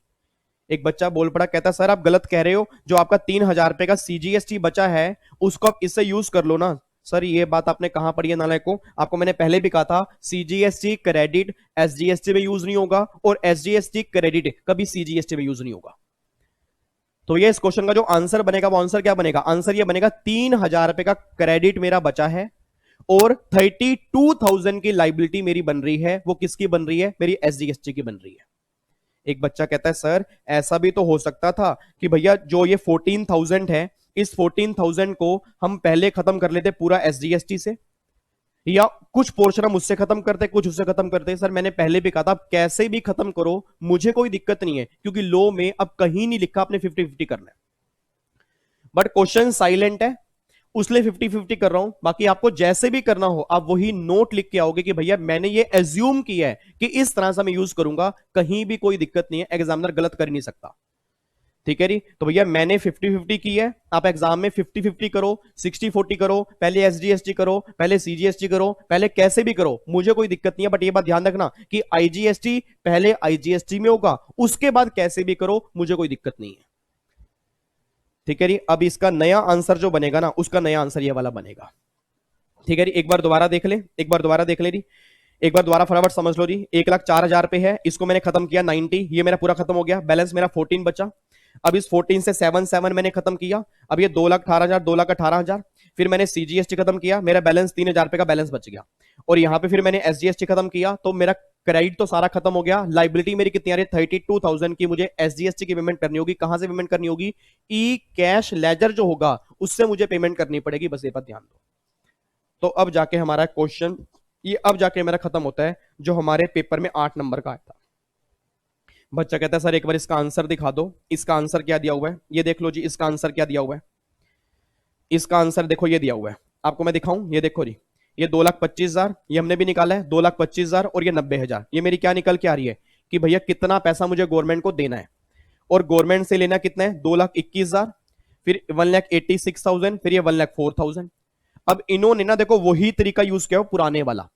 एक बच्चा बोल पड़ा, कहता सर आप गलत कह रहे हो, जो आपका 3,000 रुपए का सीजीएसटी बचा है उसको आप इससे यूज कर लो ना। सर ये बात आपने कहां पढ़ी है नालायक को? आपको मैंने पहले भी कहा था सीजीएसटी क्रेडिट एसजीएसटी में यूज नहीं होगा, और एसजीएसटी क्रेडिट कभी सीजीएसटी में यूज नहीं होगा। तो ये इस क्वेश्चन का जो आंसर बनेगा वो आंसर क्या बनेगा? आंसर ये बनेगा 3,000 रुपए का क्रेडिट मेरा बचा है और 32,000 की लाइबिलिटी मेरी बन रही है। वो किसकी बन रही है? मेरी एसजीएसटी की बन रही है। एक बच्चा कहता है सर ऐसा भी तो हो सकता था कि भैया जो ये 14,000 है, इस 14,000 को हम पहले खत्म कर लेते पूरा एसजीएसटी से, या कुछ पोर्शन हम उससे खत्म करते कुछ उससे खत्म करते। सर मैंने पहले भी कहा था कैसे भी खत्म करो, मुझे कोई दिक्कत नहीं है, क्योंकि लॉ में अब कहीं नहीं लिखा आपने 50-50 करना है। बट क्वेश्चन साइलेंट है उसलिए 50-50 कर रहा हूं। बाकी आपको जैसे भी करना हो आप वही नोट लिख के आओगे कि भैया मैंने ये एज्यूम किया है कि इस तरह से मैं यूज करूंगा, कहीं भी कोई दिक्कत नहीं है, एग्जामिनर गलत कर नहीं सकता। ठीक है जी? तो भैया मैंने 50-50 की है, आप एग्जाम में 50-50 करो, 60-40 करो, पहले एसजीएसटी करो, पहले सीजीएसटी करो, पहले कैसे भी करो, मुझे कोई दिक्कत नहीं है। बट ये बात ध्यान रखना कि आईजीएसटी पहले आईजीएसटी में होगा, उसके बाद कैसे भी करो, मुझे कोई दिक्कत नहीं है। ठीक है जी? अब इसका नया आंसर जो बनेगा ना, उसका नया आंसर ये वाला बनेगा। ठीक है जी? एक बार दोबारा देख ले, एक बार दोबारा देख ले जी, एक बार दोबारा फटाफट समझ लो जी। 1,04,000 पे है, इसको मैंने खत्म किया 90, ये मेरा पूरा खत्म हो गया, बैलेंस मेरा 14 बचा। अब इस 14 से 7 मैंने खत्म किया, अब ये 2,18,000 2,18,000, फिर मैंने सीजीएसटी खत्म किया, मेरा बैलेंस 3,000 रुपए का बैलेंस बच गया। और यहां पे फिर मैंने एसजीएसटी खत्म किया तो मेरा क्रेडिट तो सारा खत्म हो गया। लाइबिलिटी मेरी कितनी आ रही है? 32,000 की मुझे एसजीएसटी की पेमेंट करनी होगी। कहां से पेमेंट करनी होगी? ई कैश लेजर जो होगा उससे मुझे पेमेंट करनी पड़ेगी, बस ये पर ध्यान दो। तो अब जाके हमारा क्वेश्चन ये अब जाके मेरा खत्म होता है जो हमारे पेपर में 8 नंबर का आया था। बच्चा कहता है सर एक बार इसका आंसर दिखा दो। इसका आंसर क्या दिया हुआ है ये देख लो जी। इसका आंसर क्या दिया हुआ है? इसका आंसर देखो ये दिया हुआ है, आपको मैं दिखाऊं, ये देखो जी, ये 2,25,000 ये हमने भी निकाला है, 2,25,000 और ये 90,000, ये मेरी क्या निकल के आ रही है कि भैया कितना पैसा मुझे गवर्नमेंट को देना है। और गवर्नमेंट से लेना कितना है? 2,21,000। फिर 1,86,000, फिर ये 1,04,000। अब इन्होंने ना देखो वही तरीका यूज किया हो पुराने वाला,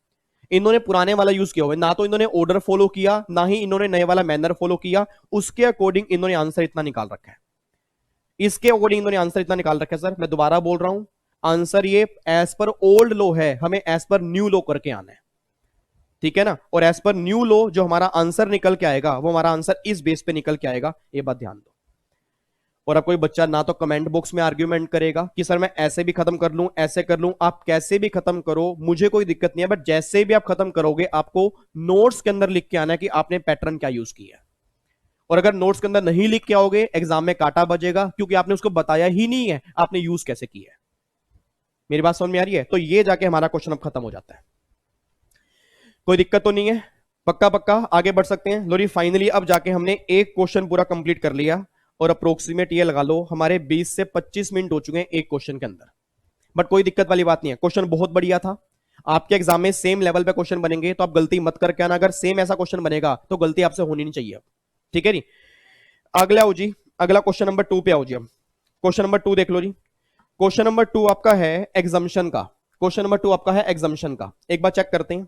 इन्होंने पुराने वाला यूज किया हुआ है, ना तो इन्होंने ऑर्डर फॉलो किया ना ही इन्होंने नए वाला मैनर फॉलो किया, उसके अकॉर्डिंग इन्होंने आंसर इतना निकाल रखा है, इसके अकॉर्डिंग इन्होंने आंसर इतना निकाल रखा है। सर मैं दोबारा बोल रहा हूं, आंसर ये एज पर ओल्ड लॉ है, हमें एज पर न्यू लॉ करके आना है, ठीक है ना। और एज पर न्यू लॉ जो हमारा आंसर निकल के आएगा वो हमारा आंसर इस बेस पे निकल के आएगा, ये बात ध्यान दो। और अब कोई बच्चा ना तो कमेंट बॉक्स में आर्ग्यूमेंट करेगा कि सर मैं ऐसे भी खत्म कर लूं ऐसे कर लूं, आप कैसे भी खत्म करो मुझे कोई दिक्कत नहीं है, बट जैसे भी आप खत्म करोगे आपको नोट्स के अंदर लिख के आना है कि आपने पैटर्न क्या यूज किया है। और अगर नोट्स के अंदर नहीं लिख के आओगे एग्जाम में काटा बजेगा, क्योंकि आपने उसको बताया ही नहीं है आपने यूज कैसे किया है। मेरी बात समझ में आ रही है? तो ये जाके हमारा क्वेश्चन अब खत्म हो जाता है, कोई दिक्कत तो नहीं है, पक्का पक्का आगे बढ़ सकते हैं। लोरी फाइनली अब जाके हमने एक क्वेश्चन पूरा कंप्लीट कर लिया, और अप्रोक्सीमेट ये लगा लो हमारे 20 से 25 मिनट हो चुके हैं एक क्वेश्चन के अंदर, बट कोई दिक्कत वाली बात नहीं है, क्वेश्चन बहुत बढ़िया था। आपके एग्जाम में सेम लेवल पे क्वेश्चन बनेंगे तो आप गलती मत करके आना, अगर सेम ऐसा क्वेश्चन बनेगा तो गलती आपसे होनी नहीं चाहिए, ठीक है जी। अगला आओ जी, अगला क्वेश्चन नंबर 2 पे आओ जी। अब क्वेश्चन नंबर 2 देख लो जी। क्वेश्चन नंबर 2 आपका है एग्जाम्शन का, क्वेश्चन नंबर 2 आपका है एग्जाम्शन का। एक बार चेक करते हैं,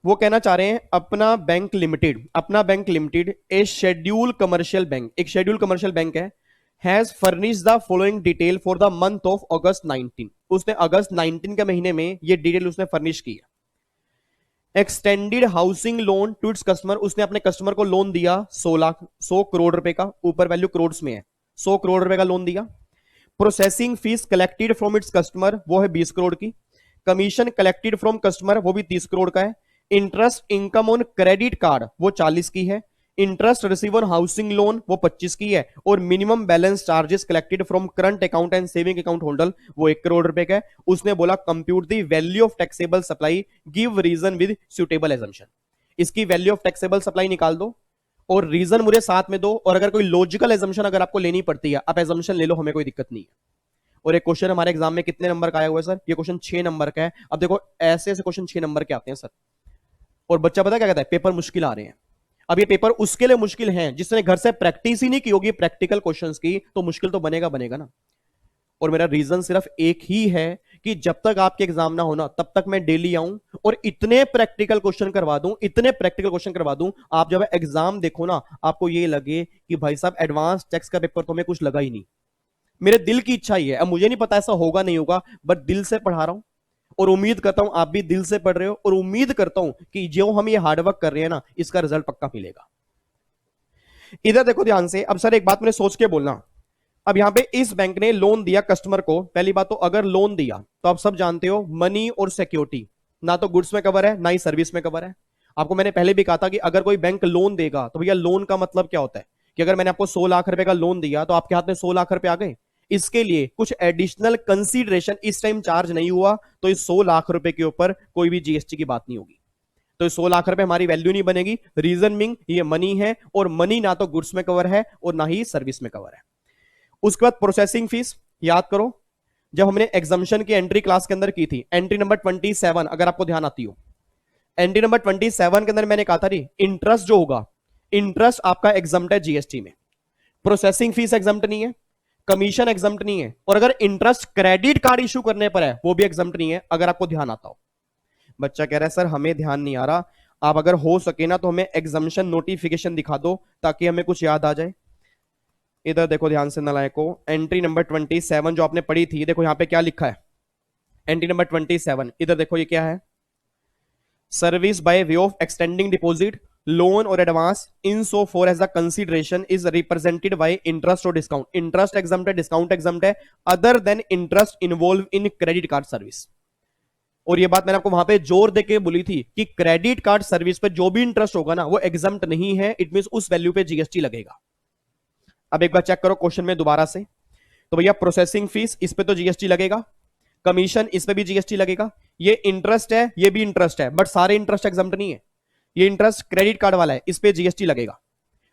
वो कहना चाह रहे हैं अपना बैंक लिमिटेड, अपना bank limited A schedule commercial bank, एक शेड्यूल कमर्शियल बैंक है, has furnish the following detail for the month of अगस्त 19, उसने अगस्त 19 के महीने में ये डिटेल उसने फर्निश की है। Extended housing loan to its customer, उसने अपने कस्टमर को लोन दिया 100 करोड़ रुपए का, ऊपर वैल्यू करोड़ में है, 100 करोड़ रुपए का लोन दिया। Processing fees collected from its customer वो है 20 करोड़ की, कमीशन कलेक्टेड फ्रॉम कस्टमर वो भी 30 करोड़ का है, interest income on credit card वो 40 की है, interest receive on housing loan वो 25 की है, और minimum balance charges collected from current account and saving account holder वो 1 करोड़ रुपए का है। उसने बोला compute the value of taxable supply, give reason with suitable assumption, इसकी वैल्यू ऑफ टैक्सेबल सप्लाई निकाल दो और रीजन मुझे साथ में दो, और अगर कोई लॉजिकल एजम्पशन अगर आपको लेनी पड़ती है आप एजम्पशन ले लो, हमें कोई दिक्कत नहीं है। और एक क्वेश्चन हमारे एग्जाम में कितने नंबर का आया हुआ है सर? ये क्वेश्चन 6 नंबर का है। अब देखो ऐसे ऐसे क्वेश्चन 6 नंबर के आते हैं सर, और बच्चा पता क्या कहता है पेपर मुश्किल आ रहे हैं। अब ये पेपर उसके लिए मुश्किल है जिसने घर से प्रैक्टिस ही नहीं की होगी प्रैक्टिकल क्वेश्चंस की, तो मुश्किल तो बनेगा बनेगा ना। और मेरा रीजन सिर्फ एक ही है कि जब तक आपके एग्जाम ना होना तब तक मैं डेली आऊं और इतने प्रैक्टिकल क्वेश्चन करवा दूं, इतने प्रैक्टिकल क्वेश्चन करवा दूं, आप जब एग्जाम देखो ना आपको ये लगे कि भाई साहब एडवांस टेक्स्ट का पेपर तो हमें कुछ लगा ही नहीं। मेरे दिल की इच्छा ही है, अब मुझे नहीं पता ऐसा होगा नहीं होगा, बट दिल से पढ़ा रहा हूं और उम्मीद करता हूं आप भी दिल से पढ़ रहे हो, और उम्मीद करता हूं कि जो हम ये हार्डवर्क कर रहे हैं ना इसका रिजल्ट पक्का मिलेगा। इधर देखो ध्यान से, अब सर एक बात मैंने सोच के बोलना, अब यहां पे इस बैंक ने लोन दिया कस्टमर को, पहली बात तो अगर लोन दिया तो आप सब जानते हो मनी और सिक्योरिटी ना तो गुड्स में कवर है ना ही सर्विस में कवर है। आपको मैंने पहले भी कहा था कि अगर कोई बैंक लोन देगा तो भैया लोन का मतलब क्या होता है कि अगर मैंने आपको 100 लाख रुपए का लोन दिया तो आपके हाथ में 100 लाख रुपए आ गए, इसके लिए कुछ एडिशनल कंसीडरेशन इस टाइम चार्ज नहीं हुआ, तो इस 100 लाख रुपए के ऊपर कोई भी जीएसटी की बात नहीं होगी, तो इस 100 लाख रुपए हमारी वैल्यू नहीं बनेगी। रीजन मीन ये मनी है, और मनी ना तो गुड्स में कवर है और ना ही सर्विस में कवर है। उसके बाद प्रोसेसिंग फीस याद करो, जब हमने एग्जाम्शन की एंट्री क्लास के अंदर की थी, एंट्री नंबर 27 अगर आपको ध्यान आती हो, एंट्री नंबर 27 के अंदर मैंने कहा था इंटरेस्ट जो होगा, इंटरेस्ट आपका एग्जाम्प्ट है जीएसटी में, प्रोसेसिंग फीस एग्जाम्प्ट नहीं है, कमीशन एग्जाम्प्ट नहीं है, और अगर इंटरेस्ट क्रेडिट कार्ड इशू करने पर है वो भी एग्जाम्प्ट नहीं है, अगर आपको ध्यान आता हो। बच्चा कह रहा है सर हमें ध्यान नहीं आ रहा, आप अगर हो सके ना तो हमें एग्जाम्शन नोटिफिकेशन दिखा दो ताकि हमें कुछ याद आ जाए। इधर देखो ध्यान से नालायको, एंट्री नंबर 27 जो आपने पढ़ी थी, देखो यहां पे क्या लिखा है, एंट्री नंबर 27, इधर देखो ये क्या है, service by way of extending deposit loan और advance in so far as the consideration is represented by interest और डिस्काउंट, इंटरेस्ट एग्जाम्प्ट है डिस्काउंट एग्जाम्प्ट है, other than interest involved in credit card service. और ये बात मैंने आपको वहां पे जोर देके बोली थी कि क्रेडिट कार्ड सर्विस पे जो भी इंटरेस्ट होगा ना वो एग्जाम्प्ट नहीं है, इट मींस उस वैल्यू पे जीएसटी लगेगा। अब एक बार चेक करो क्वेश्चन में दोबारा से, तो भैया प्रोसेसिंग फीस इस पे तो जीएसटी लगेगा, कमीशन इस पे भी जीएसटी लगेगा, ये इंटरेस्ट है ये भी इंटरेस्ट है, बट सारे इंटरेस्ट एग्जाम्प्ट नहीं है, ये इंटरेस्ट क्रेडिट कार्ड वाला है इस पे जीएसटी लगेगा,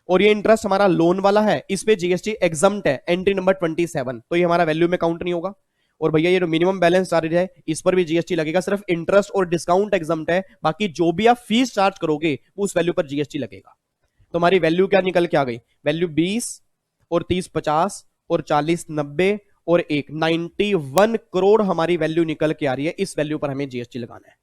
और ये इंटरेस्ट हमारा लोन वाला है इस पे जीएसटी एग्जाम्प्ट है एंट्री नंबर 27, तो ये हमारा वैल्यू में काउंट नहीं होगा। और भैया ये जो मिनिमम बैलेंस चार्ज है इस पर भी जीएसटी लगेगा, सिर्फ इंटरेस्ट और डिस्काउंट एग्जाम्प्ट है, बाकी जो भी आप फीस चार्ज करोगे उस वैल्यू पर जीएसटी लगेगा। तो हमारी वैल्यू क्या निकल के आ गई, वैल्यू 20 और 30 50 और 40 90 और 1 91 करोड़ हमारी वैल्यू निकल के आ रही है। इस वैल्यू पर हमें जीएसटी लगाना है।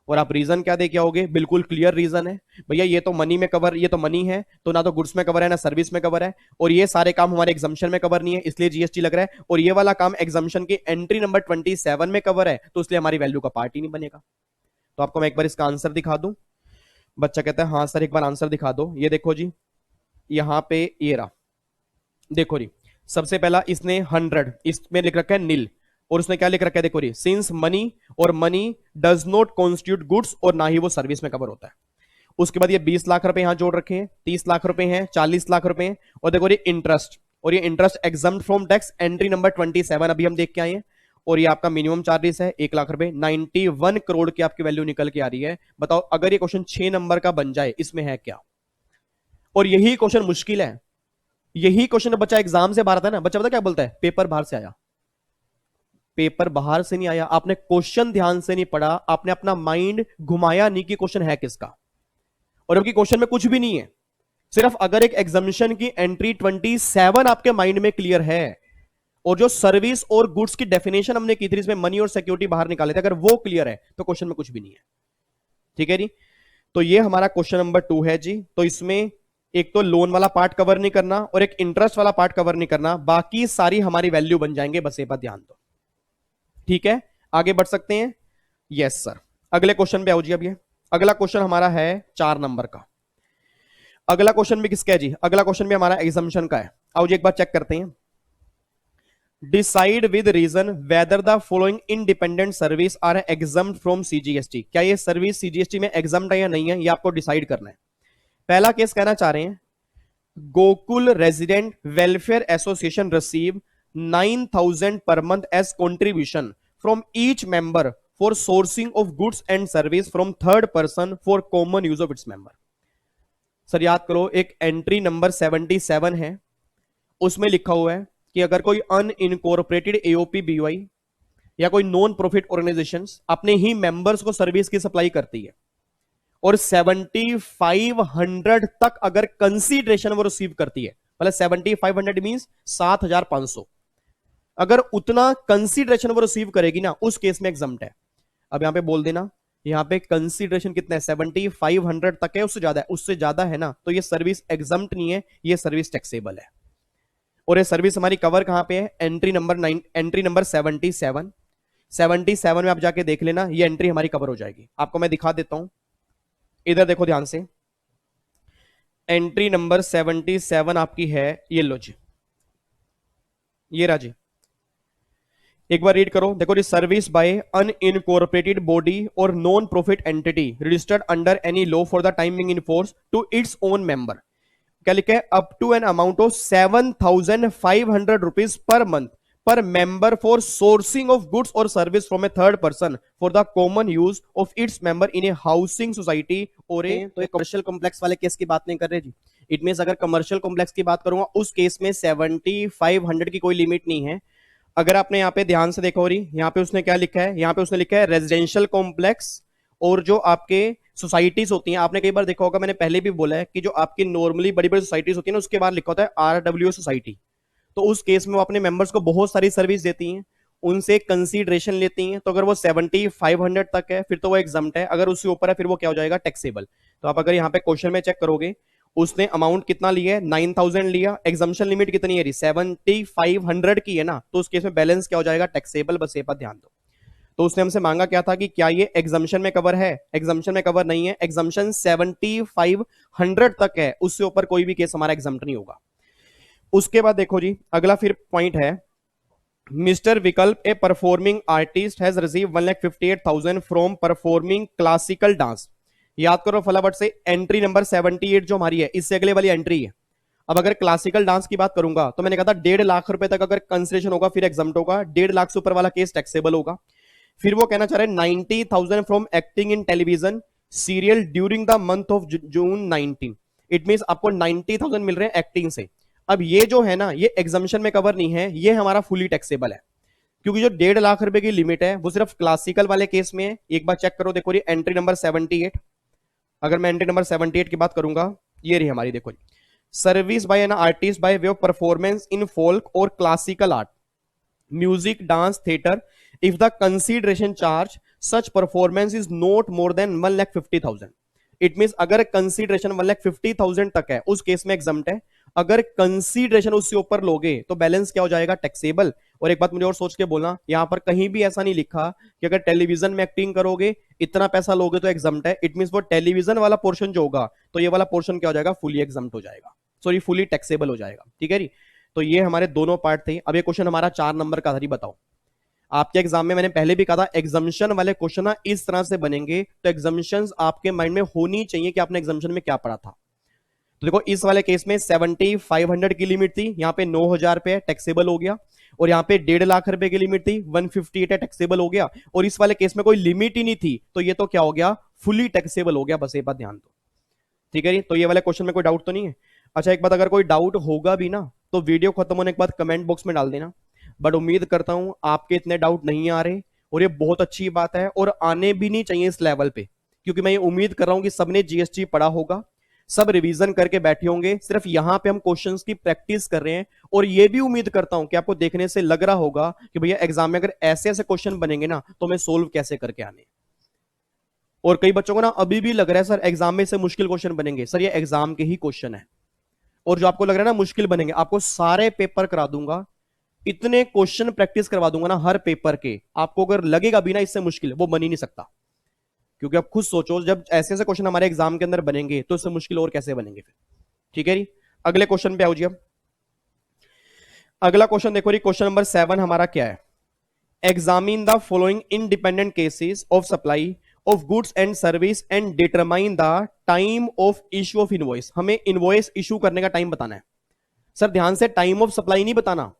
और आप रीजन क्या दे के आओगे? बिल्कुल क्लियर रीजन है भैया, ये तो मनी में कवर, ये तो मनी है तो ना तो गुड्स में कवर है ना सर्विस में कवर है, और ये सारे काम हमारे एग्जम्पशन में कवर नहीं है इसलिए जीएसटी लग रहा है, और ये वाला काम एग्जम्पशन की एंट्री नंबर 27 में कवर है तो इसलिए हमारी वैल्यू का पार्ट ही नहीं बनेगा। तो आपको मैं एक बार इसका आंसर दिखा दूं। बच्चा कहता है हाँ सर एक बार आंसर दिखा दो। ये देखो जी, यहां पे ये रहा, देखो जी, सबसे पहला इसने 100 इसमें लिख रखा है नील, और उसने क्या लिख रखा है देखो जी, सिंस मनी, और money does not constitute goods, और ना ही वो सर्विस में कवर होता है। उसके बाद ये 20 लाख रुपए यहां जोड़ रखे हैं, 30 लाख रुपए हैं, 40 लाख रुपए हैं, और देखो ये इंटरेस्ट, और ये interest exempt from tax entry number 27 अभी हम देख के आए हैं, और ये आपका मिनिमम चार्जेस है 1 लाख रुपए। 91 करोड़ की आपकी वैल्यू निकल के आ रही है। बताओ अगर ये क्वेश्चन 6 नंबर का बन जाए इसमें है क्या? और यही क्वेश्चन मुश्किल है, यही क्वेश्चन बच्चा एग्जाम से बाहर आता है ना, बच्चा पता क्या बोलता है? पेपर बाहर से आया। पेपर बाहर से नहीं आया, आपने क्वेश्चन ध्यान से नहीं पढ़ा, आपने अपना माइंड घुमाया नहीं कि क्वेश्चन है किसका, और अबकी क्वेश्चन में कुछ भी नहीं है। सिर्फ अगर एक एग्जामिनेशन की एंट्री 27 आपके माइंड में क्लियर है, और जो सर्विस और गुड्स की डेफिनेशन हमने की थी इसमें मनी और सिक्योरिटी बाहर निकाले थे, अगर वो क्लियर है तो क्वेश्चन में कुछ भी नहीं है। ठीक है जी, तो ये हमारा क्वेश्चन नंबर 2 है जी। तो इसमें एक तो लोन वाला पार्ट कवर नहीं करना और एक इंटरेस्ट वाला पार्ट कवर नहीं करना, बाकी सारी हमारी वैल्यू बन जाएंगे, बस ये बात ध्यान दो। ठीक है, आगे बढ़ सकते हैं। यस सर, अगले क्वेश्चन पे आओ जी। अब ये अगला क्वेश्चन हमारा है 4 नंबर का। अगला क्वेश्चन भी किसका है जी? अगला क्वेश्चन भी हमारा एग्जामिनेशन का है। आओ जी एक बार चेक करते हैं। Decide with reason whether the following independent service are exempt from CGST. क्या ये सर्विस सीजीएसटी में एग्जम्प्ट है या नहीं है, ये आपको डिसाइड करना है। पहला केस कहना चाह रहे हैं, Gokul resident welfare association receive 9,000 per month as contribution from each member for sourcing of goods and service from third person for common use of its member। Sir याद करो, एक एंट्री नंबर 77 है, उसमें लिखा हुआ है कि अगर कोई अनइनकॉर्पोरेटेड एओपी बीवाई या कोई नॉन प्रॉफिट ऑर्गेनाइजेशन अपने ही मेंबर्स को सर्विस की सप्लाई करती है और 7500 तक अगर कंसीडरेशन वो रिसीव करती है, मतलब 7500 मींस 7500, अगर उतना कंसीडरेशन वो रिसीव करेगी ना, उस केस में एग्जम्प्ट है। अब यहां पे बोल देना, यहां पे कंसीडरेशन कितना है? 7500 तक है, उससे ज्यादा है, उससे ज्यादा है ना, तो ये सर्विस एग्जम्प्ट नहीं है, ये सर्विस टैक्सेबल है। और ये सर्विस हमारी कवर कहां पे है? एंट्री नंबर 77 में आप जाके देख लेना, ये एंट्री हमारी कवर हो जाएगी। आपको मैं दिखा देता हूं, इधर देखो ध्यान से। एंट्री नंबर 77 आपकी है, ये लो जी, ये रहा जी, एक बार रीड करो। देखो जी, सर्विस बाय अनइनकॉर्पोरेटेड बॉडी और non profit entity registered under any law for the time being in force to its own member. क्या लिखा है? Up to an amount of 7,500 rupees per month per member for sourcing of goods और service from a third person for the common use of its member in a housing society और a. तो commercial complex वाले case की बात नहीं कर रहे जी। It means अगर कमर्शियल कॉम्प्लेक्स की बात करूंगा उस केस में 7,500 की कोई लिमिट नहीं है। अगर आपने यहाँ पे ध्यान से देखो रही, यहाँ पे उसने क्या लिखा है? यहाँ पे उसने लिखा है रेजिडेंशियल कॉम्प्लेक्स और जो आपके सोसाइटीज होती हैं, आपने कई बार देखा होगा, मैंने पहले भी बोला है कि जो आपकी नॉर्मली बड़ी बड़ी सोसाइटीज होती है ना, उसके बाद लिखा होता है आरडब्ल्यू सोसाइटी। तो उस केस में वो अपने मेंबर्स को बहुत सारी सर्विस देती हैं, उनसे कंसीडरेशन लेती हैं। तो अगर वो 7,500 तक है फिर तो वो एग्जम्प्ट है, अगर उससे ऊपर है फिर वो क्या हो जाएगा? टैक्सेबल। तो आप अगर यहाँ पे क्वेश्चन में चेक करोगे, उसने अमाउंट कितना लिया है? 9,000 लिया। एग्जम्पशन लिमिट कितनी है? 7,500 की है ना, तो उस केस में बैलेंस क्या हो जाएगा? टैक्सेबल। बस ये पर ध्यान दो। तो उसने हमसे मांगा क्या था कि क्या ये एग्जम्पशन में कवर है? एग्जम्पशन में कवर नहीं है, एग्जम्पशन 7,500 तक है, उससे ऊपर कोई भी केस हमारा एग्जम्प्ट नहीं होगा। उसके बाद देखो जी, अगला फिर पॉइंट है, Mr Vikalp a performing artist has receive 1,58,000 from performing classical dance. याद करो फटाफट से, एंट्री नंबर 78 जो हमारी है, इससे अगले वाली एंट्री है। अब अगर क्लासिकल डांस की बात करूंगा तो मैंने कहा था 1.5 लाख रुपए तक अगर कंसिडरेशन होगा फिर एग्जम्प्ट होगा, 1.5 लाख से ऊपर वाला केस टैक्सेबल होगा। फिर वो कहना चाह रहे हैं 90,000 from acting in television serial during the month of June 19। It means आपको 90,000 मिल रहे हैं एक्टिंग से। अब ये जो है ना, ये एग्जम्पशन में कवर नहीं है, ये हमारा फुली टैक्सेबल है, क्योंकि जो 1.5 लाख रुपए की लिमिट है वो सिर्फ क्लासिकल वाले केस में है। एक बार चेक करो, देखो ये एंट्री नंबर 78। अगर मैं एंट्री नंबर 78 की बात करूंगा, ये रही हमारी, देखो service by an artist by way of performance in folk और classical art, music, dance, theatre, if the consideration charge such performance is not more than 1,50,000। It mean अगर कंसीडरेशन 1,50,000 तक है उस केस में एग्जम्प्ट है, अगर कंसीडरेशन उससे ऊपर लोगे तो बैलेंस क्या हो जाएगा, टैक्सेबल। और एक बात मुझे और सोच के बोलना, यहां पर कहीं भी ऐसा नहीं लिखा कि अगर टेलीविजन में एक्टिंग करोगे इतना पैसा लोगे तो एग्जम्प्ट है। इट मीन वो टेलीविजन वाला पोर्शन जो होगा तो ये वाला पोर्शन क्या हो जाएगा, फुली एग्जम्प्ट हो जाएगा, सॉरी फुली टैक्सेबल हो जाएगा। ठीक है जी, तो ये हमारे दोनों पार्ट थे। अब ये क्वेश्चन हमारा 4 नंबर का था। बताओ आपके एग्जाम में, मैंने पहले भी कहा था एग्जामिशन वाले क्वेश्चन ना इस तरह से बनेंगे, तो एग्जामिशंस आपके माइंड में होनी चाहिए कि आपने एग्जामिशन में क्या पढ़ा था। तो देखो इस वाले केस में 7500 की लिमिट थी, यहां पे 9000 रुपए टैक्सेबल हो गया, और यहां पे 1.5 लाख रुपए की लिमिट थी, 158 है टैक्सेबल हो गया, और इस वाले केस में कोई लिमिट ही नहीं थी, तो ये तो क्या हो गया, फुली टैक्सेबल हो गया। बस ये बात ध्यान दो। ठीक है जी, तो ये वाले क्वेश्चन में कोई डाउट तो नहीं है। अच्छा एक बात, अगर कोई डाउट होगा भी ना तो वीडियो खत्म होने के बाद कमेंट बॉक्स में डाल देना, बट उम्मीद करता हूं आपके इतने डाउट नहीं आ रहे, और ये बहुत अच्छी बात है, और आने भी नहीं चाहिए इस लेवल पे, क्योंकि मैं ये उम्मीद कर रहा हूं कि सबने जीएसटी पढ़ा होगा, सब रिवीजन करके बैठे होंगे, सिर्फ यहां पे हम क्वेश्चंस की प्रैक्टिस कर रहे हैं। और ये भी उम्मीद करता हूं कि आपको देखने से लग रहा होगा कि भैया एग्जाम में अगर ऐसे ऐसे क्वेश्चन बनेंगे ना तो मैं सोल्व कैसे करके आने। और कई बच्चों को ना अभी भी लग रहा है सर एग्जाम में से मुश्किल क्वेश्चन बनेंगे, सर ये एग्जाम के ही क्वेश्चन है, और जो आपको लग रहा है ना मुश्किल बनेंगे, आपको सारे पेपर करा दूंगा, इतने क्वेश्चन प्रैक्टिस करवा दूंगा ना हर पेपर के, आपको अगर लगेगा भी ना इससे मुश्किल, वो बन ही नहीं सकता। क्योंकि आप खुद सोचो जब ऐसे ऐसे क्वेश्चन हमारे एग्जाम के अंदर बनेंगे तो इससे मुश्किल और कैसे बनेंगे फिर। ठीक है जी, अगले क्वेश्चन पे आओ जी। अब अगला क्वेश्चन देखो जी, क्वेश्चन नंबर 7 हमारा क्या है, examine the following independent cases of supply of goods and service and determine the time of issue of invoice. हमें इनवॉइस इशू करने का टाइम बताना है। सर ध्यान से, टाइम ऑफ सप्लाई नहीं बताना,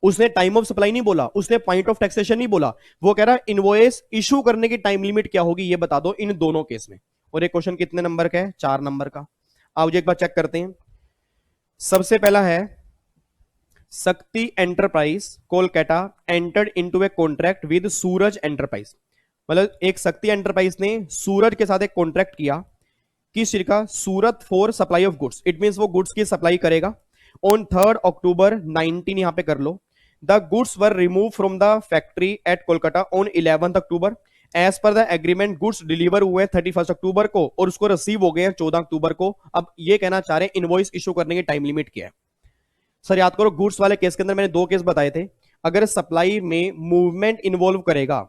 उसने टाइम ऑफ सप्लाई नहीं बोला, उसने पॉइंट ऑफ टैक्सेशन नहीं बोला, वो कह रहा है इनवॉइस इशू करने की टाइम लिमिट क्या होगी ये बता दो इन दोनों केस में। और ये क्वेश्चन कितने नंबर का है, 4 नंबर का। आओ जी एक बार चेक करते हैं। सबसे पहला है, शक्ति enterprise Kolkata entered into a contract with Suraj enterprise. मतलब एक शक्ति एंटरप्राइज ने सूरज के साथ एक कॉन्ट्रैक्ट किया, किस चीज का, सूरत for supply of goods. It means वो गुड्स की सप्लाई करेगा। ऑन 3 अक्टूबर 19 यहां पे कर लो, the goods were remove from the factory at Kolkata on 11 October. As per the agreement goods deliver हुए 31 अक्टूबर को, और उसको रिसीव हो गए 14 अक्टूबर को। अब ये कहना चाह रहे हैं इनवॉइस इशू करने की टाइम लिमिट क्या है। सर याद करो गुड्स वाले केस के अंदर मैंने 2 केस बताए थे, अगर सप्लाई में मूवमेंट इन्वॉल्व करेगा,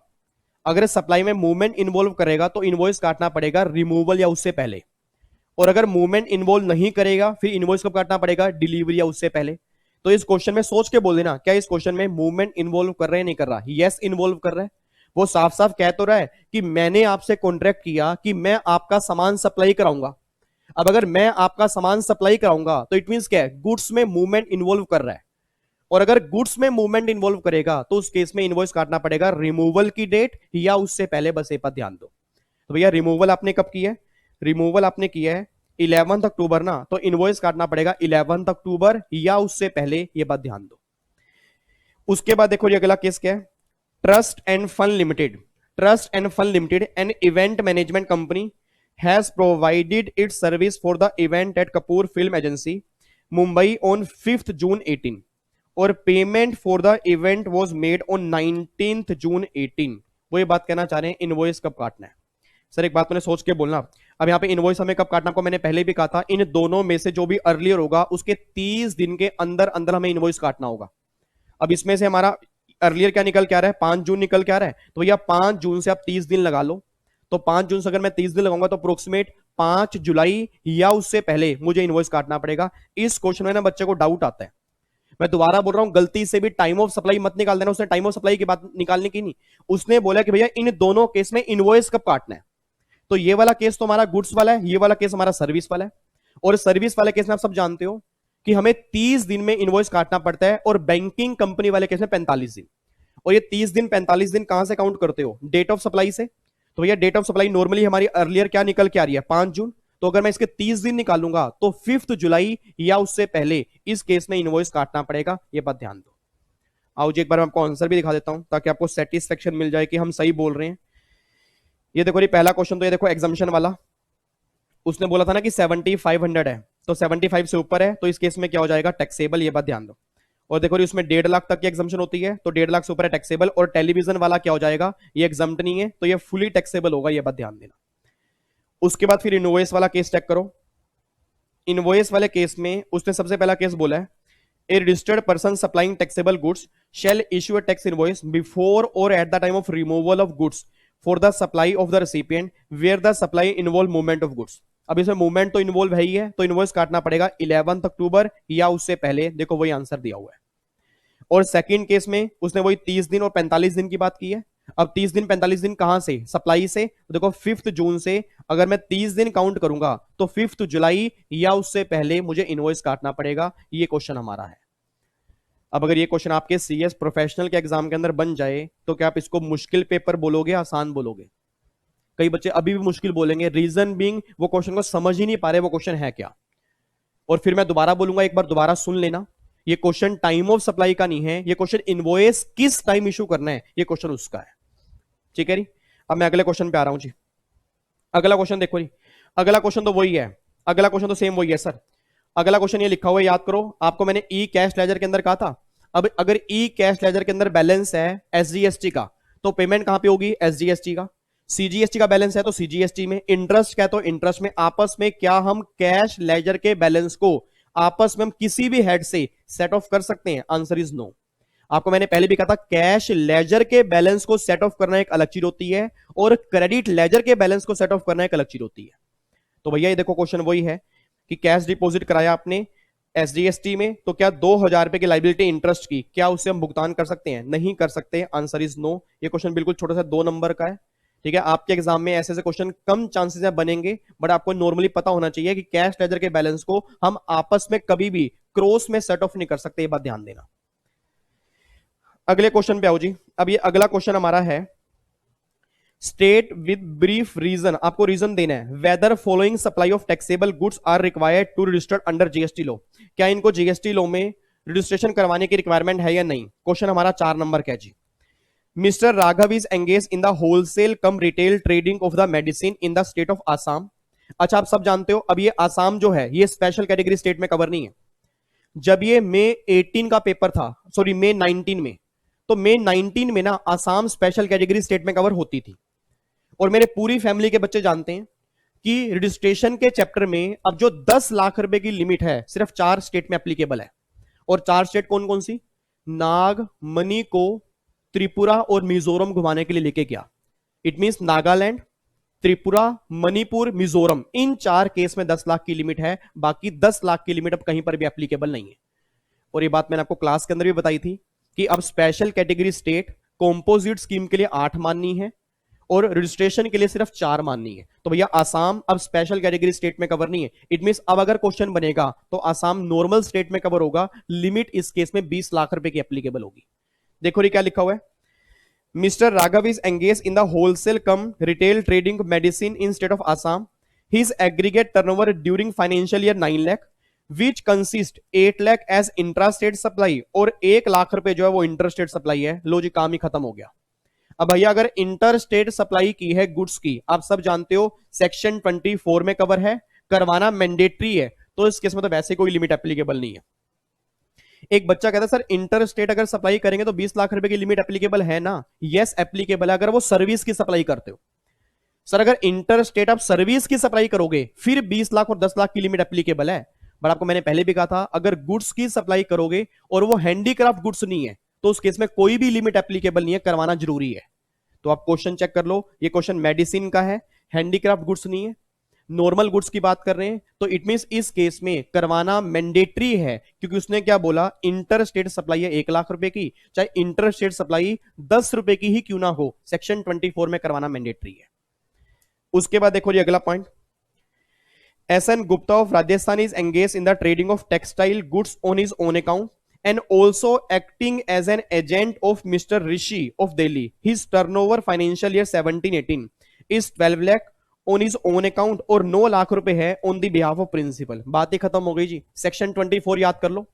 अगर सप्लाई में मूवमेंट इन्वॉल्व करेगा तो इनवॉइस काटना पड़ेगा रिमूवल या उससे पहले, और अगर मूवमेंट इन्वॉल्व नहीं करेगा फिर इनवॉइस कब काटना पड़ेगा, डिलीवरी या उससे पहले। तो इस क्वेश्चन में सोच के बोल देना, क्या इस क्वेश्चन में मूवमेंट इन्वॉल्व कर रहे हैं, नहीं कर रहा, यस इन्वॉल्व कर रहा है। वो साफ साफ कह तो रहा है कि मैंने आपसे कॉन्ट्रैक्ट किया कि मैं आपका सामान सप्लाई कराऊंगा। अब अगर मैं आपका सामान सप्लाई कराऊंगा तो इट मींस क्या है, गुड्स में मूवमेंट इन्वॉल्व कर रहा है, और अगर गुड्स में मूवमेंट इन्वॉल्व करेगा तो उस केस में इनवॉइस काटना पड़ेगा रिमूवल की डेट या उससे पहले। बस ये बात ध्यान दो। तो भैया रिमूवल आपने कब किया है, रिमूवल आपने किया है 11 अक्टूबर ना, तो इनवॉइस काटना पड़ेगा 11 अक्टूबर या उससे पहले, ये बात ध्यान दो। उसके बाद देखो ये अगला केस क्या है, trust end fund limited. Trust end fund limited an event management company has provided its service for the event at Kapoor Film Agency, Mumbai on 5th June 18, और payment for the event was made on 19th June 18। वो ये बात कहना चाह रहे हैं invoice कब काटना है। सर एक बात मैंने सोच के बोलना, अब यहाँ पे इनवॉइस हमें कब काटना, को मैंने पहले भी कहा था, इन दोनों में से जो भी अर्लियर होगा उसके 30 दिन के अंदर अंदर हमें इनवॉइस काटना होगा। अब इसमें से हमारा अर्लियर क्या निकल के आ रहा है, 5 जून निकल के आ रहा है, तो भैया 5 जून से आप 30 दिन लगा लो, तो 5 जून से अगर मैं 30 दिन लगाऊंगा तो अप्रोक्सीमेट 5 जुलाई या उससे पहले मुझे इनवॉइस काटना पड़ेगा। इस क्वेश्चन में ना बच्चे को डाउट आता है, मैं दोबारा बोल रहा हूं, गलती से भी टाइम ऑफ सप्लाई मत निकाल देना। उसने टाइम ऑफ सप्लाई की बात निकालने की नहीं, उसने बोला कि भैया इन दोनों केस में इनवॉइस कब काटना है। तो ये वाला केस तो हमारा गुड्स वाला है, ये वाला केस हमारा सर्विस वाला है, और सर्विस वाले केस में आप सब जानते हो कि हमें 30 दिन में इनवॉइस काटना पड़ता है, और बैंकिंग कंपनी वाले केस में 45 दिन। और ये 30 दिन 45 दिन कहां से काउंट करते हो, डेट ऑफ सप्लाई से। तो भैया डेट ऑफ सप्लाई नॉर्मली हमारी अर्लियर क्या निकल के आ रही है, 5 जून, तो अगर मैं इसके 30 दिन निकालूंगा तो 5 जुलाई या उससे पहले इस केस में इनवॉइस काटना पड़ेगा, ये बात ध्यान दो। आओ जी एक बार मैं आपको आंसर भी दिखा देता हूं ताकि आपको सेटिस्फेक्शन मिल जाए कि हम सही बोल रहे हैं। ये देखो ये पहला क्वेश्चन, तो ये देखो एग्जामिशन वाला, उसने बोला था ना कि 7500 है, तो 75 से ऊपर है तो इस केस में क्या हो जाएगा, टैक्सेबल, ये बात ध्यान दो। और देखो इसमें 1.5 लाख तक की एग्जम्पशन होती है, तो 1.5 लाख से ऊपर है टैक्सेबल, और टेलीविजन वाला क्या हो जाएगा, ये एग्जम्प्ट नहीं है, तो ये फुली टैक्सेबल होगा, ये बात ध्यान देना। उसके बाद फिर इनवॉइस वाला केस चेक करो। इनवॉइस वाले केस में उसने सबसे पहला केस बोला है, a registered person supplying taxable goods shall issue a tax invoice before और at the time of removal of goods for the supply of the recipient where the supply involve movement of goods. अब इसमें movement तो involve है ही है, तो invoice काटना पड़ेगा 11 अक्टूबर या उससे पहले, देखो वही आंसर दिया हुआ है। और सेकंड केस में उसने वही 30 दिन और 45 दिन की बात की है। अब 30 दिन 45 दिन कहां से, सप्लाई से, तो देखो 5 जून से अगर मैं 30 दिन काउंट करूंगा तो 5 जुलाई या उससे पहले मुझे इनवॉइस काटना पड़ेगा। ये क्वेश्चन हमारा है। अब अगर ये क्वेश्चन आपके सीएस प्रोफेशनल के एग्जाम के अंदर बन जाए तो क्या आप इसको मुश्किल पेपर बोलोगे, आसान बोलोगे? कई बच्चे अभी भी मुश्किल बोलेंगे, रीजन बीइंग वो क्वेश्चन को समझ ही नहीं पा रहे वो क्वेश्चन है क्या। और फिर मैं दोबारा बोलूंगा, एक बार दोबारा सुन लेना, ये क्वेश्चन टाइम ऑफ सप्लाई का नहीं है, ये क्वेश्चन इनवॉइस किस टाइम इशू करना है, ये क्वेश्चन उसका है। ठीक है जी। अब मैं अगले क्वेश्चन पे आ रहा हूं जी। अगला क्वेश्चन देखो जी, अगला क्वेश्चन तो वही है, अगला क्वेश्चन तो सेम वही है सर। अगला क्वेश्चन ये लिखा हुआ है, याद करो, आपको मैंने ई कैश लेजर के अंदर कहा था। अब अगर ई कैश लेजर के अंदर बैलेंस है एसजीएसटी का, तो पेमेंट कहां पे होगी, एसजीएसटी का। सीजीएसटी का बैलेंस है तो सीजीएसटी में, इंटरेस्ट क्या है तो इंटरेस्ट में। आपस में क्या हम कैश लेजर के बैलेंस को आपस में हम किसी भी हेड से सेट ऑफ कर सकते हैं? Answer is no. आपको मैंने पहले भी कहा था, कैश लेजर के बैलेंस को सेट ऑफ करना एक अलग चीज होती है और क्रेडिट लेजर के बैलेंस को सेट ऑफ करना एक अलग चीज होती है। तो भैया ये देखो क्वेश्चन वही है कि कैश डिपॉजिट कराया आपने एसजीएसटी में, तो क्या 2000 रुपए की लाइबिलिटी इंटरेस्ट की, क्या उससे हम भुगतान कर सकते हैं? नहीं कर सकते, आंसर इज नो। ये क्वेश्चन बिल्कुल छोटा सा 2 नंबर का है। ठीक है, आपके एग्जाम में ऐसे ऐसे क्वेश्चन कम चांसेस है बनेंगे, बट आपको नॉर्मली पता होना चाहिए कि कैश लेजर के बैलेंस को हम आपस में कभी भी क्रॉस में सेट ऑफ नहीं कर सकते, ये बात ध्यान देना। अगले क्वेश्चन पे आओ जी। अब ये अगला क्वेश्चन हमारा है, स्टेट विद ब्रीफ रीजन, आपको रीजन देना है, whether following supply of taxable goods are required to registered under GST law. क्या इनको जीएसटी लॉ में रजिस्ट्रेशन करवाने की रिक्वायरमेंट है या नहीं? क्वेश्चन हमारा 4 नंबर का है जी। Mr Raghav is engage in the wholesale cum retail trading of the medicine in the state of Assam. अच्छा, आप सब जानते हो, अब ये आसाम जो है ये स्पेशल कैटेगरी स्टेट में कवर नहीं है। जब ये मई 18 का पेपर था, सॉरी मई 19 में, तो मई 19 में ना आसाम स्पेशल कैटेगरी स्टेट में कवर होती थी। और मेरे पूरी फैमिली के बच्चे जानते हैं कि रजिस्ट्रेशन के चैप्टर में अब जो 10 लाख रुपए की लिमिट है सिर्फ 4 स्टेट में एप्लीकेबल है। और 4 स्टेट कौन कौन सी? नाग, मणिपुर, त्रिपुरा और मिजोरम घुमाने के लिए लेके गया। It means Nagaland, Tripura, Manipur, Mizoram, in 4 case में 10 लाख की लिमिट है, बाकी 10 लाख की लिमिट अब कहीं पर भी एप्लीकेबल नहीं है। और ये बात मैंने आपको क्लास के अंदर भी बताई थी कि अब special category state composite scheme के लिए 8 माननी है और रजिस्ट्रेशन के लिए सिर्फ 4 माननी है। तो भैया आसाम अब स्पेशल कैटेगरी स्टेट में कवर नहीं है। इट मींस अब अगर क्वेश्चन बनेगा तो आसाम नॉर्मल स्टेट में कवर होगा, लिमिट इस केस में 20 लाख रुपए की एप्लीकेबल होगी। देखो ये क्या लिखा हुआ है, mister Raghav is engage in the wholesale cum retail trading medicine in state of Assam. His aggregate turnover during financial year 9 lakh which consist 8 lakh as intra state supply, और 1 लाख रुपए जो है वो इंटर स्टेट सप्लाई है। लो जी, काम ही खत्म हो गया। अब भैया अगर इंटर स्टेट सप्लाई की है गुड्स की, आप सब जानते हो सेक्शन 24 में कवर है, करवाना मैंडेटरी है, तो इस केस में तो वैसे कोई लिमिट एप्लीकेबल नहीं है। एक बच्चा कहता है सर इंटर स्टेट अगर सप्लाई करेंगे तो 20 लाख रुपए की लिमिट एप्लीकेबल है ना? यस एप्लीकेबल है, अगर वो सर्विस की सप्लाई करते हो। सर अगर इंटर स्टेट आप सर्विस की सप्लाई करोगे फिर 20 लाख और 10 लाख की लिमिट एप्लीकेबल है। बट आपको मैंने पहले भी कहा था, अगर गुड्स की सप्लाई करोगे और वो हैंडीक्राफ्ट गुड्स नहीं है तो उस केस में कोई भी लिमिट एप्लीकेबल नहीं है, करवाना जरूरी है। तो आप क्वेश्चन चेक कर लो, ये क्वेश्चन मेडिसिन का है, हैंडीक्राफ्ट गुड्स नहीं है, नॉर्मल गुड्स की बात कर रहे हैं, तो इट मींस इस केस में करवाना मैंडेटरी है, क्योंकि उसने क्या बोला, इंटर स्टेट सप्लाई है 1 लाख रुपए की, चाहे इंटर स्टेट सप्लाई 10 रुपए की ही क्यों ना हो, सेक्शन 24 में करवाना मैंडेटरी है। उसके बाद देखो ये अगला point, SN Gupta of Rajasthan is engage in the trading of textile goods on his own account and also acting as an agent of Mr. Rishi of Delhi. His turnover financial year 17-18 is 12 lakh on his own account और 9 लाख रुपए है on the behalf of principal। बात ही खत्म हो गई जी। Section 24 याद कर लो।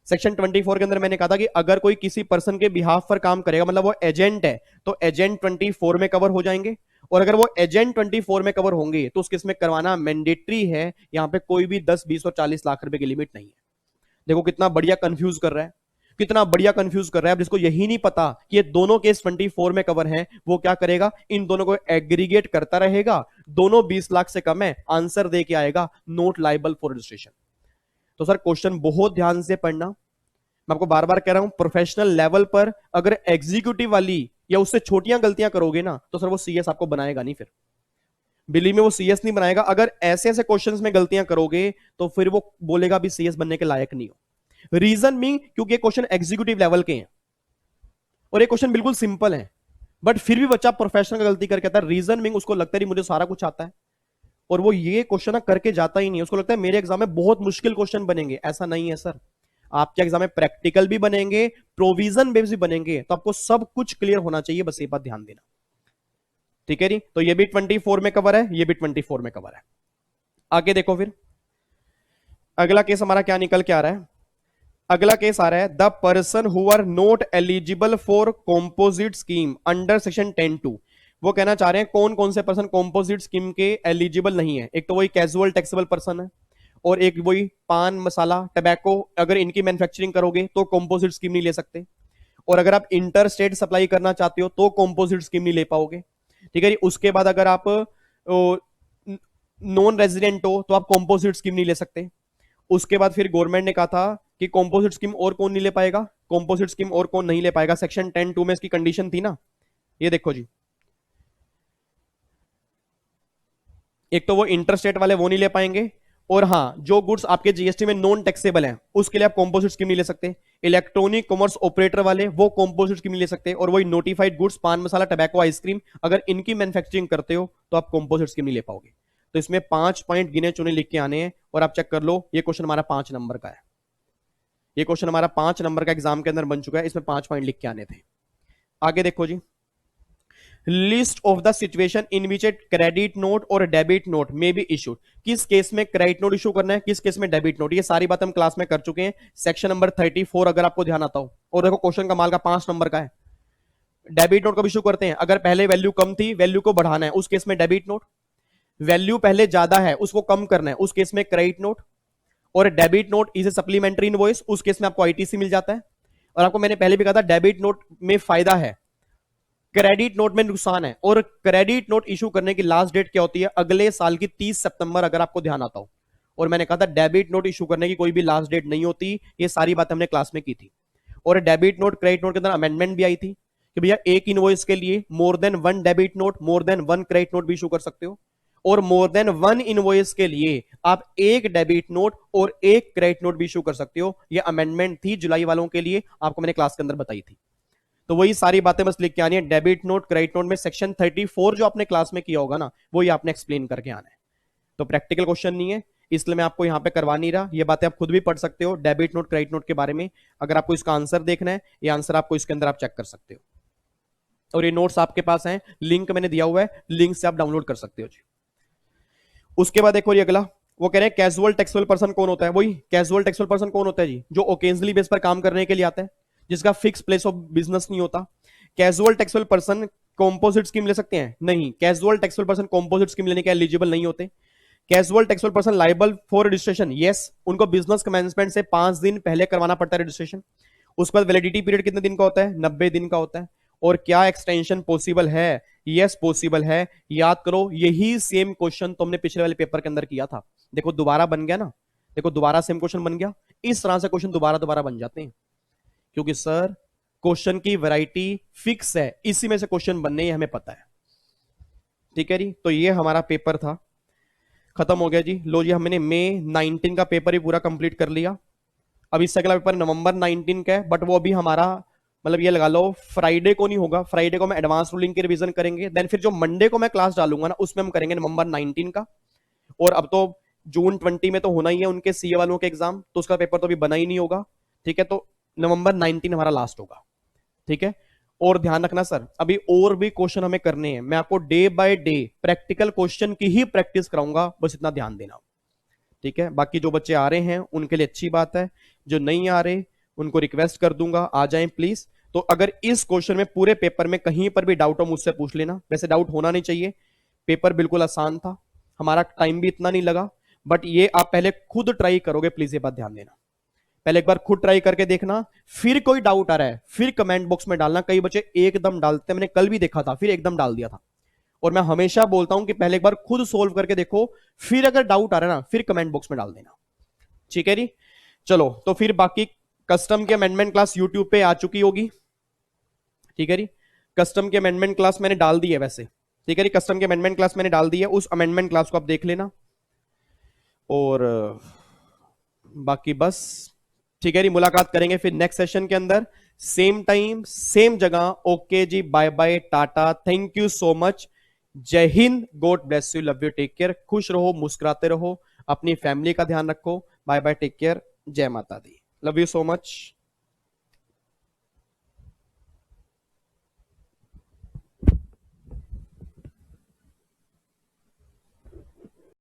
Section 24 के अंदर मैंने कहा था कि अगर कोई किसी पर्सन के बिहाफ पर काम करेगा, मतलब वो एजेंट है, तो एजेंट 24 में कवर हो जाएंगे। और अगर वो एजेंट 24 में कवर होंगे तो उस केस में करवाना मैंडेटरी है। यहां पे कोई भी 10, 20 और 40 लाख रुपए की लिमिट नहीं है। देखो कितना बढ़िया कंफ्यूज कर रहा है, कितना बढ़िया कंफ्यूज कर रहा है। अब जिसको यही नहीं पता कि ये दोनों केस 24 में कवर हैं, वो क्या करेगा, इन दोनों को एग्रीगेट करता रहेगा, दोनों 20 लाख से कम है, आंसर दे के आएगा नॉट लायबल फॉर रजिस्ट्रेशन। तो सर क्वेश्चन बहुत ध्यान से पढ़ना, मैं आपको बार बार कह रहा हूं, प्रोफेशनल लेवल पर अगर एग्जीक्यूटिव वाली या उससे छोटियां गलतियां करोगे ना तो सर वो सीएस आपको बनाएगा नहीं, फिर बिलीव में वो सीएस नहीं बनाएगा। अगर ऐसे ऐसे क्वेश्चंस में गलतियां करोगे तो फिर वो बोलेगा भी सीएस बनने के लायक नहीं हो। रीजन मीन क्योंकि क्वेश्चन एग्जीक्यूटिव लेवल के हैं और ये क्वेश्चन बिल्कुल सिंपल है, बट फिर भी बच्चा प्रोफेशनल का गलती करके आता है। रीजन मीन उसको लगता है मुझे सारा कुछ आता है और वो ये क्वेश्चन करके जाता ही नहीं, उसको लगता है मेरे एग्जाम में बहुत मुश्किल क्वेश्चन बनेंगे। ऐसा नहीं है सर, आपके एग्जाम में प्रैक्टिकल भी बनेंगे, प्रोविजन बेस्ड भी बनेंगे, तो आपको सब कुछ क्लियर होना चाहिए, बस ये बात ध्यान देना, ठीक है जी। तो ये भी 24 में कवर है, ये भी 24 में कवर है। आगे देखो फिर अगला केस हमारा क्या निकल के आ रहा है। अगला केस आ रहा है the person who are not eligible for composite scheme under section 10(2). वो कहना चाह रहे हैं कौन कौन से पर्सन कॉम्पोजिट स्कीम के एलिजिबल नहीं है। एक तो वही कैजुअल टैक्सेबल पर्सन है, और एक वही पान मसाला टबैको, अगर इनकी मैन्युफैक्चरिंग करोगे तो कॉम्पोजिट स्कीम नहीं ले सकते, और अगर आप इंटर स्टेट सप्लाई करना चाहते हो तो कॉम्पोजिट स्कीम नहीं ले पाओगे, ठीक है जी। उसके बाद अगर आप नॉन रेजिडेंट हो तो आप कॉम्पोजिट स्कीम नहीं ले सकते। उसके बाद फिर गवर्नमेंट ने कहा था कि कॉम्पोजिट स्कीम और कौन नहीं ले पाएगा, कॉम्पोजिट स्कीम और कौन नहीं ले पाएगा, सेक्शन 10(2) में इसकी कंडीशन थी ना। ये देखो जी, एक तो वो इंटरस्टेट वाले वो नहीं ले पाएंगे, और हाँ जो गुड्स आपके जीएसटी में नॉन टैक्सेबल हैं उसके लिए आप कॉम्पोजिट स्कीम नहीं ले सकते। इलेक्ट्रॉनिक कॉमर्स ऑपरेटर वाले वो कॉम्पोजिट स्कीम नहीं ले सकते, और वही नोटिफाइड गुड्स पान मसाला टबैको आइसक्रीम, अगर इनकी मैन्युफैक्चरिंग करते हो तो आप कॉम्पोजिट स्कीम नहीं ले पाओगे। तो इसमें 5 पॉइंट गिने चुने लिख के आने हैं, और आप चेक कर लो ये क्वेश्चन हमारा 5 नंबर का है। ये क्वेश्चन हमारा 5 नंबर का एग्जाम के अंदर बन चुका है, इसमें 5 पॉइंट लिख के आने थे। आगे देखो जी, list of the situation in which a credit note और debit note may be issued. किस केस में क्रेडिट नोट इशू करना है, किस केस में डेबिट नोट, ये सारी बात हम क्लास में कर चुके हैं, सेक्शन नंबर 34 अगर आपको ध्यान आता हो। और देखो क्वेश्चन कमाल का 5 नंबर का है। डेबिट नोट कब इशू करते हैं, अगर पहले वैल्यू कम थी, वैल्यू को बढ़ाना है, उस केस में डेबिट नोट। वैल्यू पहले ज्यादा है, उसको कम करना है, उस केस में क्रेडिट नोट। और debit note is a supplementary invoice, उस केस में आपको आईटीसी मिल जाता है। और आपको मैंने पहले भी कहा था डेबिट नोट में फायदा है, क्रेडिट नोट में नुकसान है। और क्रेडिट नोट इशू करने की लास्ट डेट क्या होती है, अगले साल की 30 सितंबर, अगर आपको ध्यान आता हो। और मैंने कहा था डेबिट नोट इशू करने की कोई भी लास्ट डेट नहीं होती, ये सारी बातें हमने क्लास में की थी। और डेबिट नोट क्रेडिट नोट के अंदर अमेंडमेंट भी आई थी कि भैया एक इनवॉइस के लिए more than 1 debit note, more than 1 credit note भी इशू कर सकते हो, और मोर देन 1 इनवॉइस के लिए आप एक डेबिट नोट और एक क्रेडिट नोट भी इशू कर सकते हो। ये अमेंडमेंट थी जुलाई वालों के लिए, आपको मैंने क्लास के अंदर बताई थी। तो वही सारी बातें बस लिख के आनी है। डेबिट नोट क्रेडिट नोट में सेक्शन 34 जो आपने क्लास में किया होगा ना, वो ही आपने एक्सप्लेन करके आना है। तो प्रैक्टिकल क्वेश्चन नहीं है, इसलिए मैं आपको यहां पे करवा नहीं रहा। ये बातें आप खुद भी पढ़ सकते हो डेबिट नोट क्रेडिट नोट के बारे में। अगर आपको इसका आंसर देखना है, ये आंसर आपको इसके अंदर आप चेक कर सकते हो, और ये नोट्स आपके पास हैं, लिंक मैंने दिया हुआ है, लिंक से आप डाउनलोड कर सकते हो जी। उसके बाद देखो ये अगला, वो कह रहे हैं कैजुअल टैक्सेबल पर्सन कौन होता है। वही कैजुअल टैक्सेबल पर्सन कौन होता है जी, जो ओकेजनली बेस पर काम करने के लिए आता है, जिसका फिक्स प्लेस ऑफ बिजनेस नहीं होता। Casual taxable person composite scheme ले सकते हैं, नहीं, casual taxable person composite scheme लेने के एलिजिबल नहीं होते। Casual taxable person liable for registration, yes, उनको बिजनेस कमेंसमेंट से 5 दिन पहले करवाना पड़ता है रजिस्ट्रेशन। उसके बाद वैलिडिटी पीरियड कितने दिन का होता है, 90 दिन का होता है। और क्या एक्सटेंशन पॉसिबल है, यस पॉसिबल है। याद करो यही सेम क्वेश्चन तुमने पिछले वाले पेपर के अंदर किया था, देखो दोबारा बन गया ना, देखो दोबारा सेम क्वेश्चन बन गया। इस तरह से क्वेश्चन दोबारा दोबारा बन जाते हैं, क्योंकि सर क्वेश्चन की वैरायटी फिक्स है, इसी में से क्वेश्चन बनने हमें पता है, ठीक है जी। तो ये हमारा पेपर था, खत्म हो गया जी। लो जी, हमने मई 19 का पेपर ही पूरा कंप्लीट कर लिया। अब इससे अगला पेपर नवंबर 19 का है, बट वो अभी हमारा मतलब ये लगा लो फ्राइडे को नहीं होगा। फ्राइडे को मैं एडवांस रूलिंग की रिवीजन करेंगे, देन फिर जो मंडे को मैं क्लास डालूंगा ना, उसमें हम करेंगे नवंबर 19 का। और अब तो जून 20 में तो होना ही है उनके सीए वालों के एग्जाम, तो उसका पेपर तो अभी बना ही नहीं होगा, ठीक है। तो नवंबर 19 हमारा लास्ट होगा, ठीक है। और ध्यान रखना सर, अभी और भी क्वेश्चन हमें करने हैं, मैं आपको day by day practical question की ही प्रैक्टिस कराऊंगा, बस इतना ध्यान देना, ठीक है। बाकी जो बच्चे आ रहे हैं उनके लिए अच्छी बात है, जो नहीं आ रहे उनको रिक्वेस्ट कर दूंगा आ जाएं प्लीज। तो अगर इस क्वेश्चन में पूरे पेपर में कहीं पर भी डाउट हो मुझसे पूछ लेना, वैसे डाउट होना नहीं चाहिए, पेपर बिल्कुल आसान था, हमारा टाइम भी इतना नहीं लगा, बट ये आप पहले खुद ट्राई करोगे, प्लीज ये बात ध्यान देना, पहले एक बार खुद ट्राई करके देखना, फिर कोई डाउट आ रहा है फिर कमेंट बॉक्स में डालना। कई बच्चे एकदम डालते, मैंने कल भी देखा था, फिर एकदम डाल दिया था। और मैं हमेशा बोलता हूं कि पहले एक बार खुद सोल्व करके देखो, फिर अगर डाउट आ रहा है ना फिर कमेंट बॉक्स में डाल देना, ठीक है जी। चलो तो फिर बाकी कस्टम की अमेंडमेंट क्लास यूट्यूब पे आ चुकी होगी, ठीक है जी। कस्टम की अमेंडमेंट क्लास मैंने डाल दी है वैसे, ठीक है जी, कस्टम की अमेंडमेंट क्लास मैंने डाल दी है, उस अमेंडमेंट क्लास को आप देख लेना। और बाकी बस, ठीक है जी, मुलाकात करेंगे फिर नेक्स्ट सेशन के अंदर, सेम टाइम सेम जगह। ओके जी, बाय बाय, टाटा, थैंक यू सो मच, जय हिंद, God bless you, love you, take care, खुश रहो, मुस्कुराते रहो, अपनी फैमिली का ध्यान रखो, बाय बाय, टेक केयर, जय माता दी, लव यू सो मच।